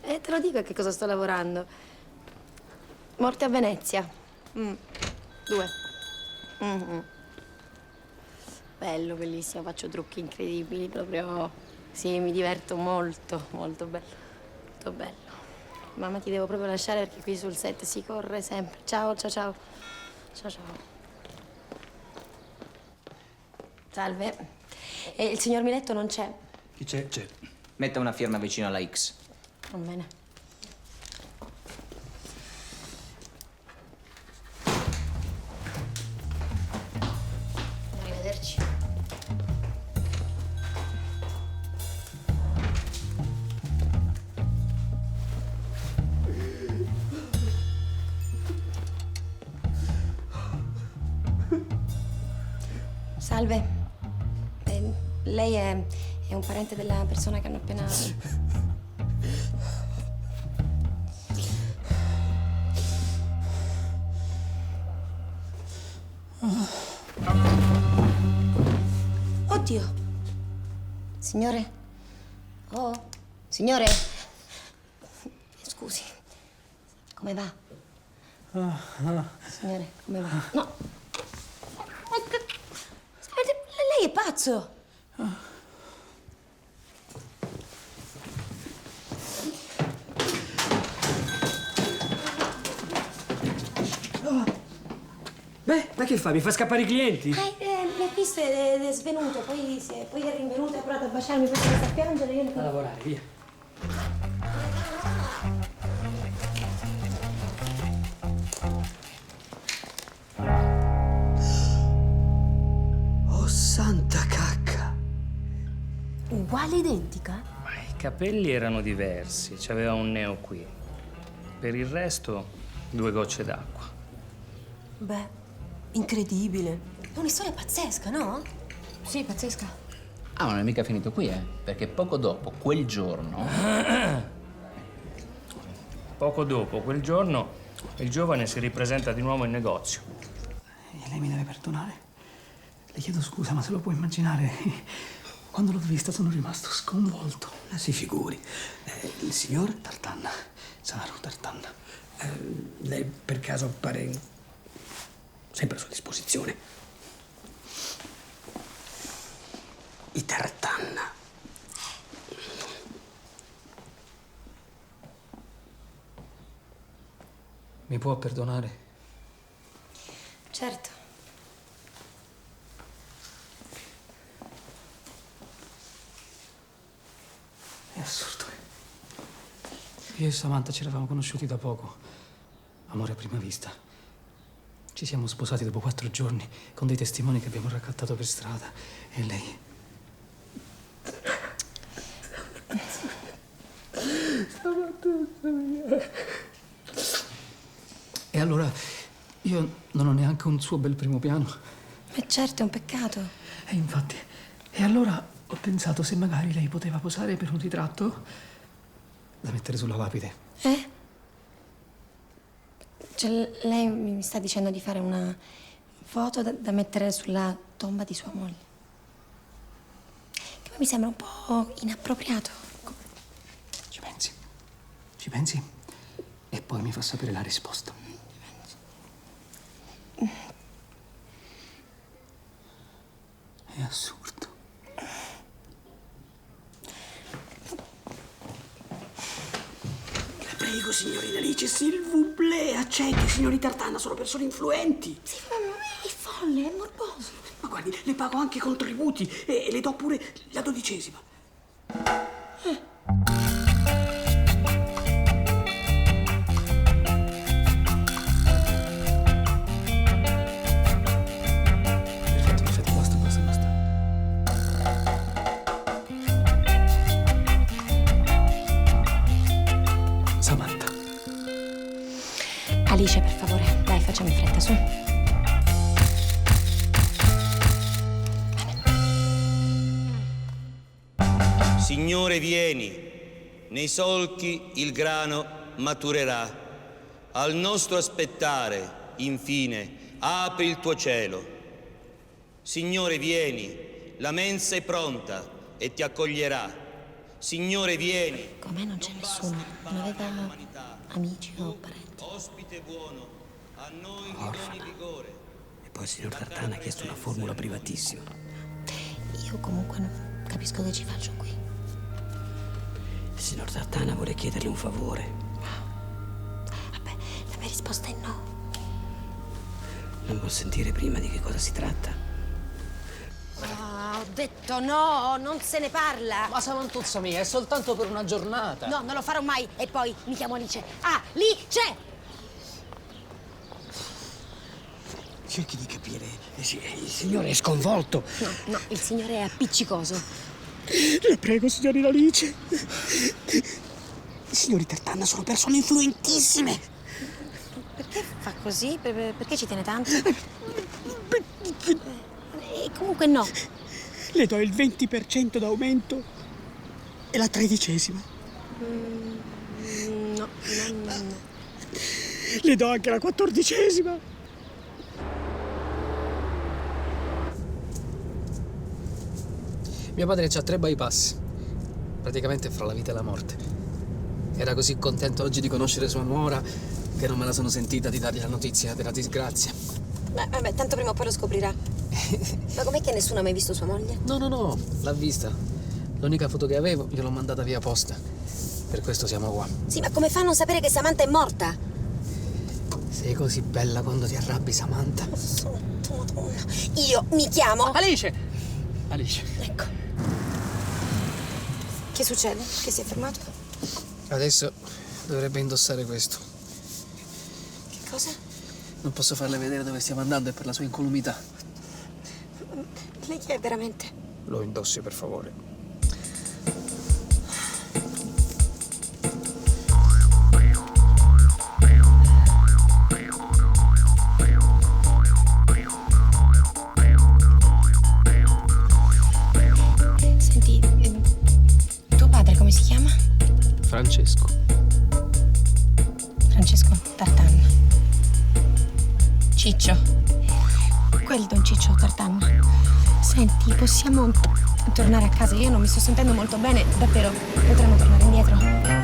Te lo dico a che cosa sto lavorando. Morte a Venezia. 2. Bello, bellissimo, faccio trucchi incredibili, proprio... Sì, mi diverto molto, molto bello. Molto bello. Mamma, ti devo proprio lasciare perché qui sul set si corre sempre. Ciao, ciao, ciao. Ciao, ciao. Salve. Il signor Miletto non c'è? Chi c'è? C'è. Metta una firma vicino alla X. Va bene. Arrivederci. Salve. Lei è un parente della persona che hanno appena... Oddio. Signore? Oh, signore? Scusi. Come va? Signore, come va? No. Lei è pazzo. Beh, ma che fa? Mi fa scappare i clienti? Mi ha visto ed è svenuto, poi è rinvenuto e ha provato a baciarmi, poi si è messo a piangere e io... A lavorare, via. Oh, santa cacca! Uguale, identica? Ma i capelli erano diversi, c'aveva un neo qui. Per il resto, 2 gocce d'acqua. Beh, incredibile. È una storia pazzesca, no? Sì, pazzesca. Ah, ma non è mica finito qui, perché poco dopo, quel giorno... Poco dopo, quel giorno, il giovane si ripresenta di nuovo in negozio. E lei mi deve perdonare. Le chiedo scusa, ma se lo può immaginare, quando l'ho vista sono rimasto sconvolto. Si figuri. Il signor Tartanna, Saru Tartanna. Lei per caso pare sempre a sua disposizione? I Tartanna. Mi può perdonare? Certo. È assurdo. Io e Samantha ci eravamo conosciuti da poco. Amore a prima vista. Ci siamo sposati dopo 4 giorni con dei testimoni che abbiamo raccattato per strada. E lei... E allora io non ho neanche un suo bel primo piano. Certo, è un peccato. E infatti. E allora ho pensato se magari lei poteva posare per un ritratto da mettere sulla lapide. Cioè, lei mi sta dicendo di fare una foto da mettere sulla tomba di sua moglie. Che poi mi sembra un po' inappropriato. Ci pensi? Ci pensi? E poi mi fa sapere la risposta. È assurdo. La prego, signorina Alice, s'il vous plaît, accetti, signori Tartanna, sono persone influenti. Sì, ma è folle, è morboso. Ma guardi, le pago anche i contributi e le do pure la 12ª. Perfetto, basta. Samantha. Alice, per favore, dai, facciamo Signore, vieni, nei solchi il grano maturerà. Al nostro aspettare, infine, apri il tuo cielo. Signore, vieni, la mensa è pronta e ti accoglierà. Signore, vieni. Con me non c'è nessuno. Non aveva amici o parenti. Ospite buono, a noi Orfana. vigore. E poi il signor Tartana ha chiesto una formula privatissima. Io comunque non capisco che ci faccio qui. Il signor Tartana vuole chiedergli un favore. Vabbè, la mia risposta è no. Non vuol sentire prima di che cosa si tratta? Ah, ho detto no, non se ne parla. Ma Samantuzza mia, è soltanto per una giornata. No, non lo farò mai. E poi mi chiamo Alice. Ah, lì c'è! Cerchi di capire. Il signore è sconvolto. No, il signore è appiccicoso. La prego, signorina Alice. I signori Tartana sono persone influentissime. Perché fa così? Perché ci tiene tanto? E comunque no. Le do il 20% d'aumento e la 13ª. No. Le do anche la 14ª. Mio padre ha 3 bypass. Praticamente fra la vita e la morte. Era così contento oggi di conoscere sua nuora che non me la sono sentita di dargli la notizia della disgrazia. Vabbè, tanto prima o poi lo scoprirà. Ma com'è che nessuno ha mai visto sua moglie? No, l'ha vista. L'unica foto che avevo gliel'ho mandata via posta. Per questo siamo qua. Sì, ma come fa a non sapere che Samantha è morta? Sei così bella quando ti arrabbi, Samantha. Santo Madonna. Io mi chiamo... Alice! Ecco. Che succede? Che si è fermato? Adesso dovrebbe indossare questo. Che cosa? Non posso farle vedere dove stiamo andando, è per la sua incolumità. Lei chi è veramente? Lo indossi, per favore. Senti, tuo padre come si chiama? Francesco. Francesco Tartan. Ciccio. Quel Don Ciccio Tartan. Senti, possiamo tornare a casa? Io non mi sto sentendo molto bene, davvero. Potremmo tornare indietro.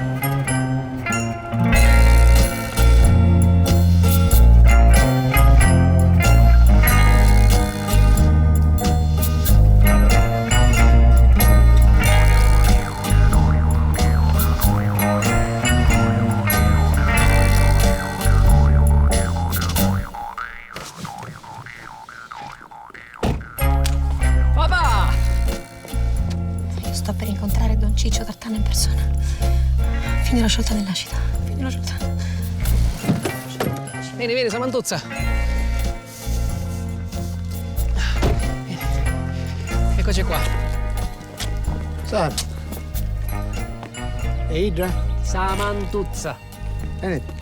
Papà! Io sto per incontrare Don Ciccio Tartana in persona. Finirò sciolta nell'acido. Finirò sciolta. Vieni, Samantuzza. Vieni. Eccoci qua. Sara. E Idra? Samantuzza. Venite.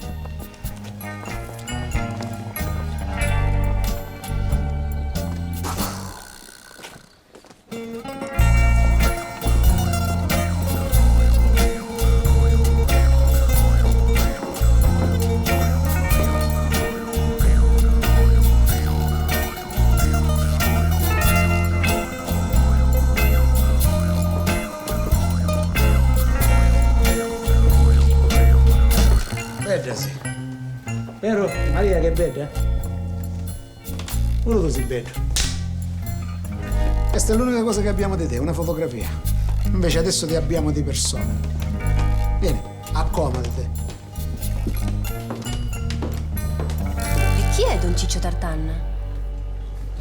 Bella sì. Vero, Maria, che bella? Uno così bello. Questa è l'unica cosa che abbiamo di te, una fotografia. Invece adesso ti abbiamo di persona. Vieni, accomodati. E chi è Don Ciccio Tartan?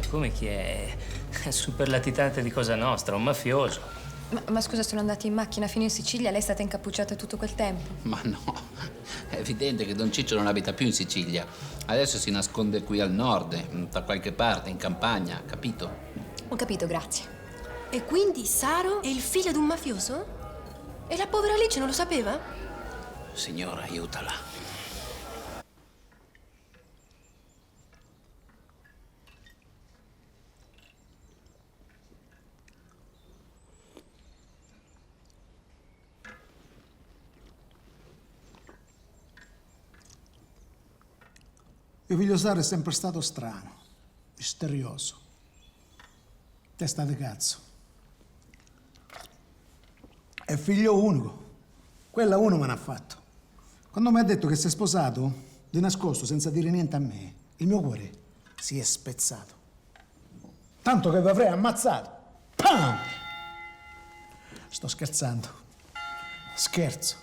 Come chi è? Super latitante di Cosa Nostra, un mafioso. Ma scusa, sono andati in macchina fino in Sicilia, lei è stata incappucciata tutto quel tempo? Ma no, è evidente che Don Ciccio non abita più in Sicilia. Adesso si nasconde qui al nord, da qualche parte, in campagna, capito? Ho capito, grazie. E quindi Saro è il figlio di un mafioso? E la povera Alice non lo sapeva? Signora, aiutala. Mio figlio Saro è sempre stato strano, misterioso. Testa di cazzo. È figlio unico. Quella uno me n'ha fatto. Quando mi ha detto che si è sposato, di nascosto, senza dire niente a me, il mio cuore si è spezzato. Tanto che vi avrei ammazzato. Pam! Sto scherzando. Scherzo.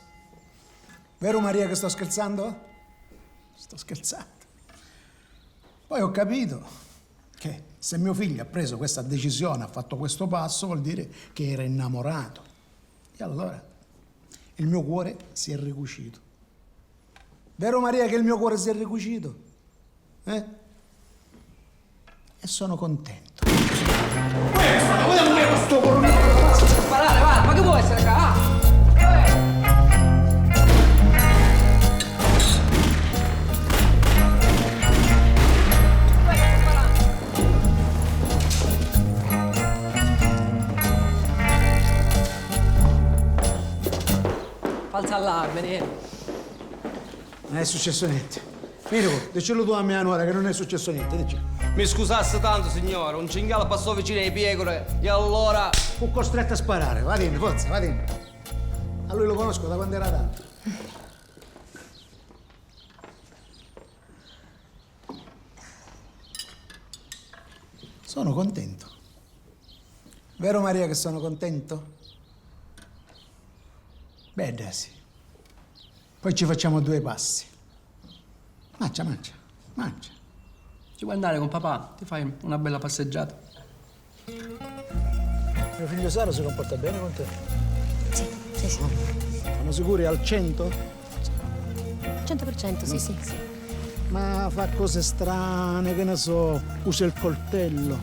Vero Maria che sto scherzando? Sto scherzando. Poi ho capito che se mio figlio ha preso questa decisione, ha fatto questo passo, vuol dire che era innamorato. E allora il mio cuore si è ricucito. Vero Maria che il mio cuore si è ricucito? E sono contento. Sparare, va, ma che vuoi essere qua? Falsa allarme, niente. Non è successo niente. Mirico, dicelo tu a mia nuora che non è successo niente, dici. Mi scusasse tanto, signore, un cinghiale passò vicino ai pecore e allora... Fu costretto a sparare, va dentro, forza, va dentro. A lui lo conosco da quando era tanto. Sono contento. Vero Maria che sono contento? Beh, sì. Poi ci facciamo 2 passi. Mangia, mangia, mangia. Ci vuoi andare con papà? Ti fai una bella passeggiata. Mio figlio Saro si comporta bene con te? Sì. Siamo sicuri al 100? 100%, sì. Ma fa cose strane, che ne so, usa il coltello.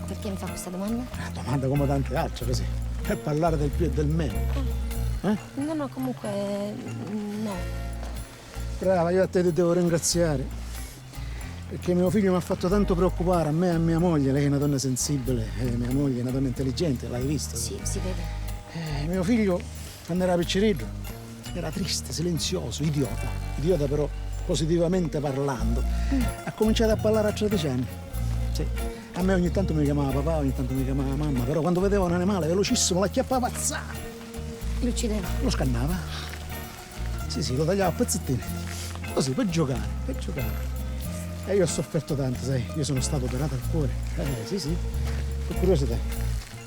Perché mi fa questa domanda? Una domanda come tante altre, così, per parlare del più e del meno. No, comunque no. Brava, io a te ti devo ringraziare, perché mio figlio mi ha fatto tanto preoccupare, a me e a mia moglie. Lei è una donna sensibile, mia moglie è una donna intelligente, l'hai visto? Sì, si vede. Mio figlio, quando era piccirillo, era triste, silenzioso, idiota però positivamente parlando. Ha cominciato a parlare a 13 anni. Sì. A me ogni tanto mi chiamava papà, ogni tanto mi chiamava mamma, però quando vedeva un animale velocissimo l'acchiappava, Lo uccideva? Lo scannava. Sì, lo tagliava a pezzettini. Così, per giocare. E io ho sofferto tanto, sai. Io sono stato operato al cuore. Sì. Per curiosità.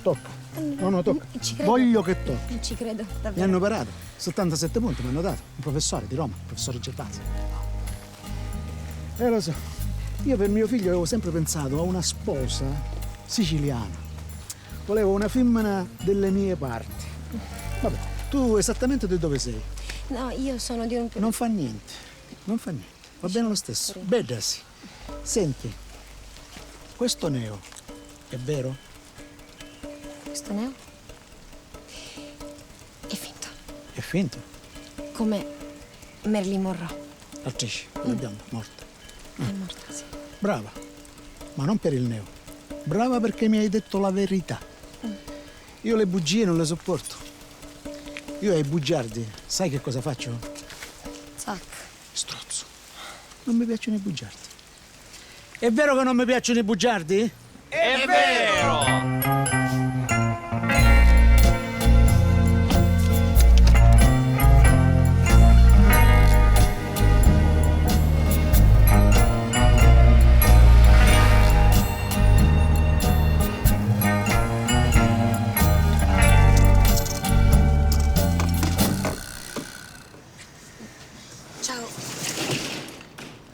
Tocca. No, tocca. Ci credo. Voglio che tocchi. Ci credo, davvero. Mi hanno operato. 77 punti mi hanno dato. Un professore di Roma, il professore Gervasi. Lo so. Io per mio figlio avevo sempre pensato a una sposa siciliana. Volevo una femmina delle mie parti. Vabbè, tu esattamente di dove sei? No, io sono di un... Non fa niente. Va bene lo stesso. Bedasi. Senti, questo neo è vero? Questo neo? È finto. È finto? Come Marilyn Monroe. L'attrice, quella bionda, morta. È morta, sì. Brava, ma non per il neo. Brava perché mi hai detto la verità. Io le bugie non le sopporto. Io ai bugiardi, sai che cosa faccio? Zac. Strozzo. Non mi piacciono i bugiardi. È vero che non mi piacciono i bugiardi? È vero!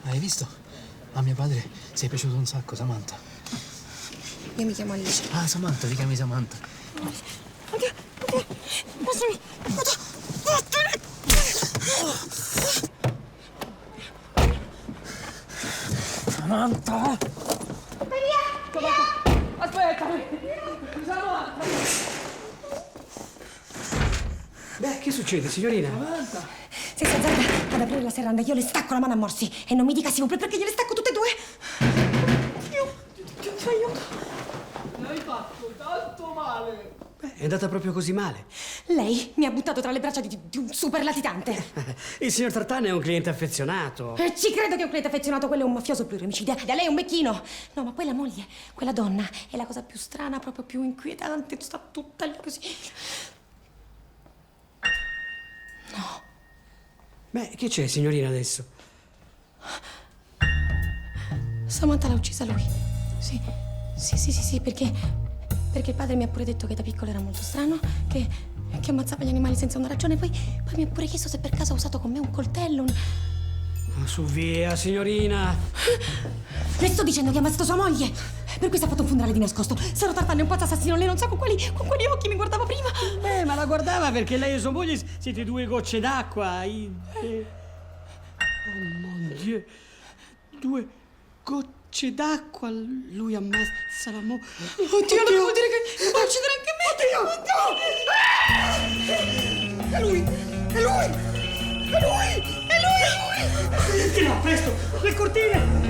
Hai visto? A mio padre sei piaciuto un sacco, Samantha. Io mi chiamo Alice. Ah, Samantha, ti chiami Samantha. Oddio. Lasciami. Samantha! Aspettami! Samantha! Beh, che succede, signorina? Samantha! Se si azzarda ad aprire la serranda, io le stacco la mano a morsi. E non mi dica s'il vous plaît, perché gliele stacco tutte e 2. Aiuto! L'hai fatto tanto male! Beh, è andata proprio così male. Lei mi ha buttato tra le braccia di un super latitante. Il signor Tartana è un cliente affezionato. Ci credo che è un cliente affezionato, quello è un mafioso pluriomicidiario. Da lei è un becchino. No, ma poi la moglie, quella donna, è la cosa più strana, proprio più inquietante. Sta tutta lì così. No. Beh, che c'è, signorina, adesso? Samantha l'ha uccisa lui. Sì, perché il padre mi ha pure detto che da piccolo era molto strano, che ammazzava gli animali senza una ragione. Poi mi ha pure chiesto se per caso ha usato con me un coltello, Ma su via, signorina! Le sto dicendo che ha ammazzato sua moglie! Per questo ha fatto un funerale di nascosto. Sarò Tartana, è un pazzo assassino, lei non sa con quali occhi mi guardava prima! Beh, ma la guardava perché lei e sua moglie siete due gocce d'acqua. Oh mon Dieu! 2 gocce d'acqua, lui ammazza la moglie. Oddio, non vuol dire che può uccidere anche me! Oddio! È lui! È lui! È lui! È lui! Tira, presto! Le cortine!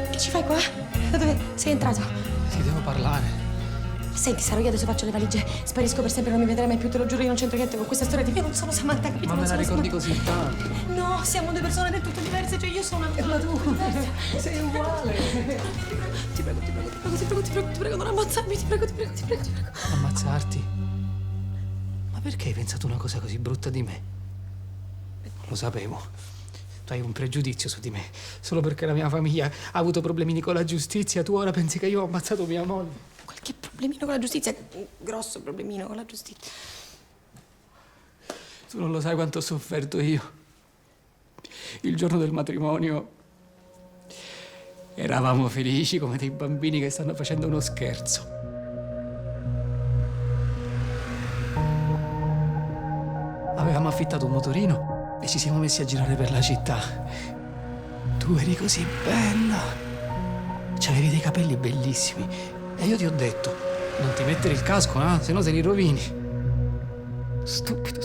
Che ci fai qua? Da dove sei entrato? Ti devo parlare. Senti, Saro, io adesso faccio le valigie. Sparisco per sempre, non mi vedrai mai più, te lo giuro, io non c'entro niente con questa storia di me. Non sono Samantha, capito? Ma Non me la sono ricordi Samantha. così tanto? No, siamo due persone del tutto diverse, cioè io sono una tu diversa. Sei uguale. Ti prego, non ammazzarmi, ti prego. Ammazzarti? Ma perché hai pensato una cosa così brutta di me? Non lo sapevo. Tu hai un pregiudizio su di me. Solo perché la mia famiglia ha avuto problemini con la giustizia, tu ora pensi che io ho ammazzato mia moglie. Qualche problemino con la giustizia, un grosso problemino con la giustizia. Tu non lo sai quanto ho sofferto io. Il giorno del matrimonio eravamo felici come dei bambini che stanno facendo uno scherzo. Avevamo affittato un motorino e ci siamo messi a girare per la città. Tu eri così bella. C'avevi dei capelli bellissimi. E io ti ho detto, non ti mettere il casco, no? Se no te li rovini. Stupido.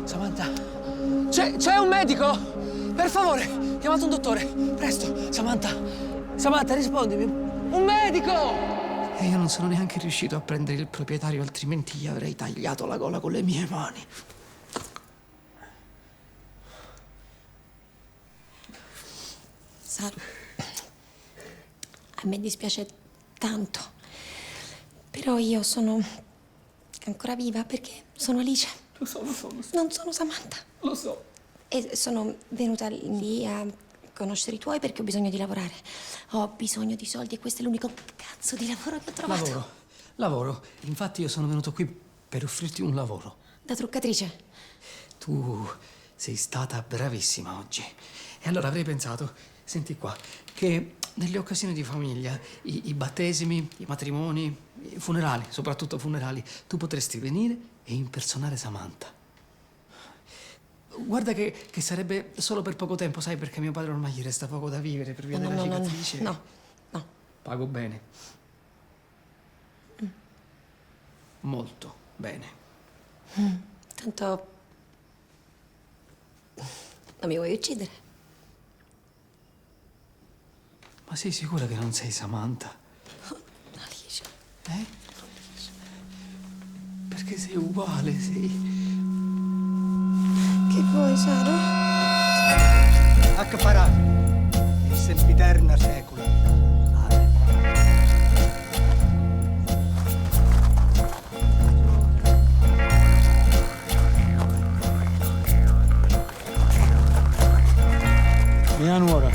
Samantha? C'è un medico? Per favore, chiamate un dottore. Presto, Samantha, rispondimi. Un medico! E io non sono neanche riuscito a prendere il proprietario, altrimenti gli avrei tagliato la gola con le mie mani. Saro, a me dispiace tanto, però io sono ancora viva perché sono Alice. Lo so. Non sono Samantha. Lo so. E sono venuta lì a conoscere i tuoi perché ho bisogno di lavorare. Ho bisogno di soldi e questo è l'unico cazzo di lavoro che ho trovato. Lavoro. Infatti io sono venuto qui per offrirti un lavoro. Da truccatrice. Tu sei stata bravissima oggi. E allora avrei pensato, senti qua, che nelle occasioni di famiglia, i battesimi, i matrimoni, i funerali, soprattutto funerali, tu potresti venire e impersonare Samantha. Guarda che sarebbe solo per poco tempo, sai, perché mio padre ormai gli resta poco da vivere per via della cicatrice. No. Pago bene. Molto bene. Tanto non mi vuoi uccidere? Ma sei sicura che non sei Samantha? Alice. Perché sei uguale, sei... Che vuoi, Saro? Ac farà, il sempiterna secula. Mia nuora.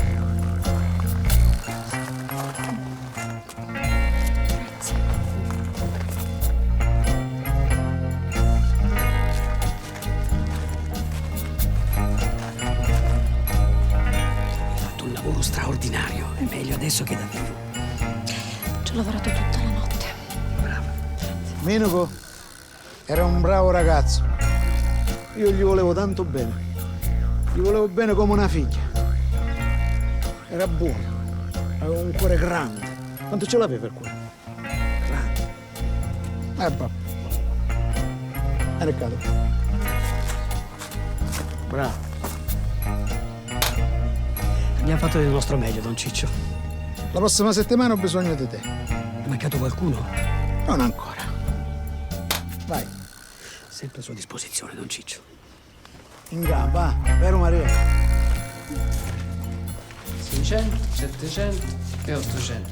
uomo straordinario. È meglio adesso che da vivo. Ci ho lavorato tutta la notte. Minoco era un bravo ragazzo. Io gli volevo tanto bene. Gli volevo bene come una figlia. Era buono. Aveva un cuore grande. Quanto ce l'aveva il cuore? Grande. Babbo. Riccardo. Bravo. Abbiamo fatto del nostro meglio, Don Ciccio. La prossima settimana ho bisogno di te. È mancato qualcuno? Non ancora. Vai. Sempre a sua disposizione, Don Ciccio. In gamba, vero Maria? 600, 700 e 800.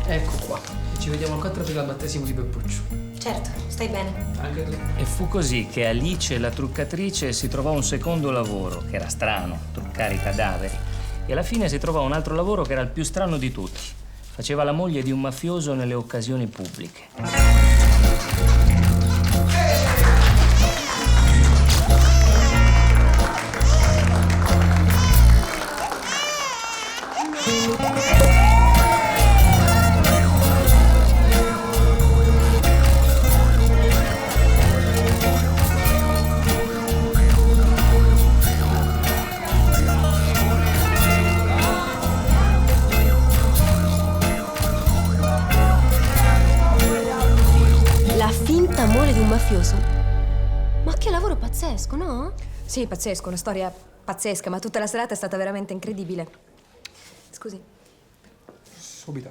Ecco qua. E ci vediamo al 4 per il battesimo di Peppuccio. Certo, stai bene. Anche tu. E fu così che Alice, la truccatrice, si trovò un secondo lavoro, che era strano, truccare i cadaveri. E alla fine si trovò un altro lavoro che era il più strano di tutti. Faceva la moglie di un mafioso nelle occasioni pubbliche. Amore di un mafioso? Ma che lavoro pazzesco, no? Sì, pazzesco, una storia pazzesca, ma tutta la serata è stata veramente incredibile. Scusi. Subito.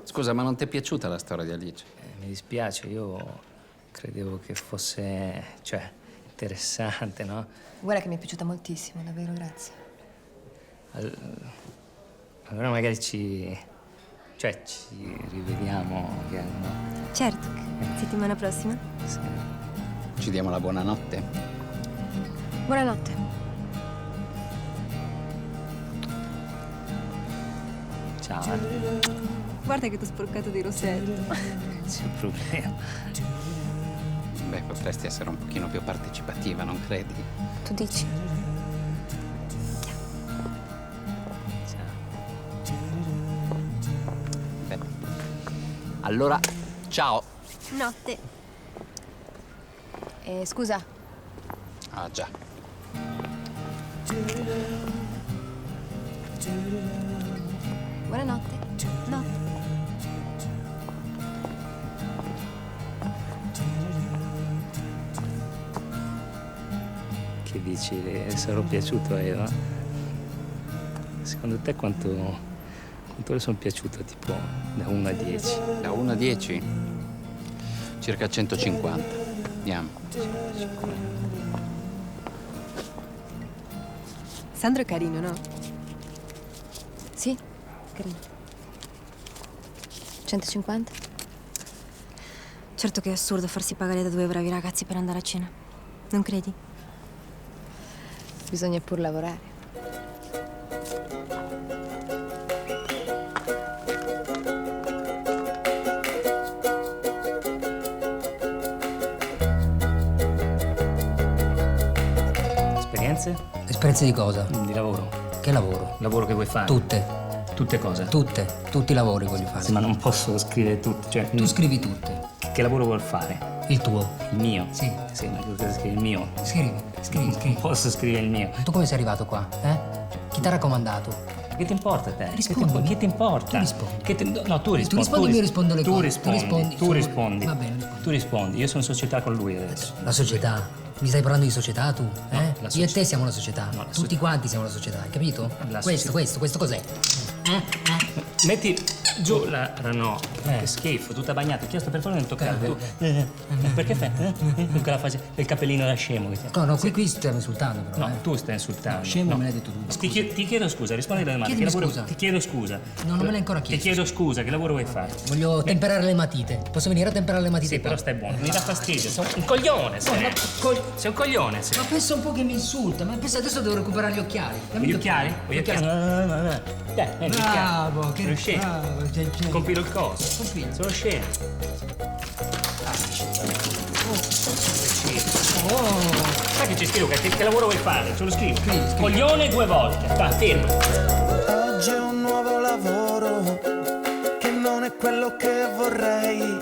Scusa, ma non ti è piaciuta la storia di Alice? Mi dispiace, io credevo che fosse, interessante, no? Guarda che mi è piaciuta moltissimo, davvero, grazie. Allora magari ci rivediamo, no? Certo, settimana prossima. Sì. Ci diamo la buonanotte? Buonanotte. Ciao. Guarda che ti ho sporcato di rossetto. C'è un problema. Beh, potresti essere un pochino più partecipativa, non credi? Tu dici? Allora, ciao. Notte. Scusa. Ah, già. Buonanotte. Notte. Che dici? Le sarò piaciuto a Eva? Secondo te quanto le sono piaciuto, tipo da 1 a 10? Da 1 a 10? Circa 150. Andiamo. Sandro è carino, no? Sì, carino. 150? Certo che è assurdo farsi pagare da 2 bravi ragazzi per andare a cena. Non credi? Bisogna pur lavorare. Esperienze di cosa? Di lavoro. Che lavoro? Lavoro che vuoi fare? Tutte cose? Tutti i lavori voglio fare. Sì, ma non posso scrivere tutte. Tu scrivi tutte. Che lavoro vuol fare? Il tuo. Il mio? Sì. Sì, ma cosa scrivi il mio? Scrivi. Non posso scrivere il mio. Tu come sei arrivato qua? Chi ti ha raccomandato? Che ti importa te? Rispondi. Che ti importa? Tu rispondi. No, tu rispondi. Tu rispondi, io rispondo alle cose. Tu rispondi. Va bene. Tu rispondi. Io sono in società con lui adesso. La società? Mi stai parlando di società tu? Io e te siamo una società. No, Tutti quanti siamo una società, hai capito? Questo cos'è? Metti giù la ranò. Che schifo, tutta bagnata. Ti ho chiesto per favore non toccare. Tu. Perché fai? Con quella fase del cappellino da scemo. No, qui stiamo insultando però. No, tu stai insultando. Scemo me l'hai detto tu. Ti chiedo scusa, rispondi alle domande. Chiedimi scusa. Ti chiedo scusa. No, non me l'hai ancora chiesto. Ti chiedo scusa, che lavoro vuoi fare? Voglio temperare le matite. Posso venire a temperare le matite? Sì, però stai buono. Mi dà fastidio. Sei un coglione, sei un coglione. Ma pensa un po' che mi insulta, ma pensa adesso devo recuperare gli occhiali. Gli occhiali? Gli occhiali? No. Dai, bravo, che bravo. Compilo il coso. Compilo. Sono scemo. Sai che ci scrivo? Che lavoro vuoi fare? Ce lo scrivo. Coglione 2 volte. Dai, ferma. oggi ho un nuovo lavoro che non è quello che vorrei,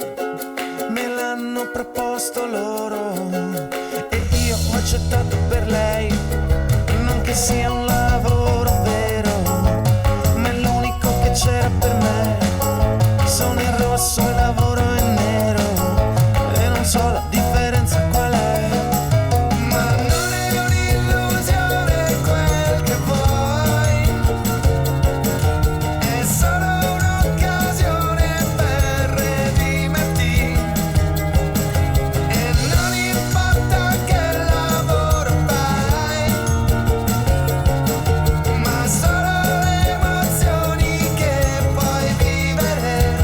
me l'hanno proposto loro e io ho accettato per lei, non che sia un lavoro vero, ma è l'unico che c'era per me. Sono in rosso e lavoro in nero e non so la differenza qual è. Ma non è un'illusione quel che vuoi, è solo un'occasione per redimerti e non importa che lavoro fai, ma solo le emozioni che puoi vivere.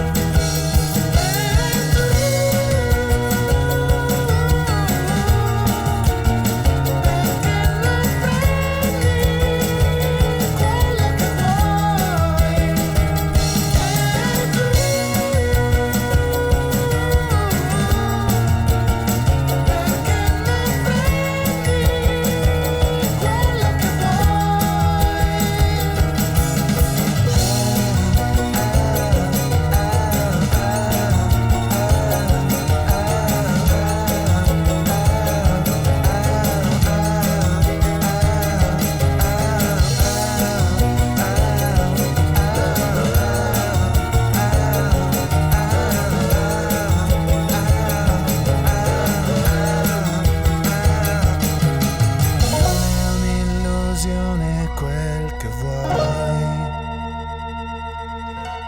Un'illusione quel che vuoi,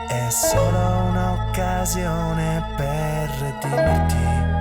è solo un'occasione per redimerti.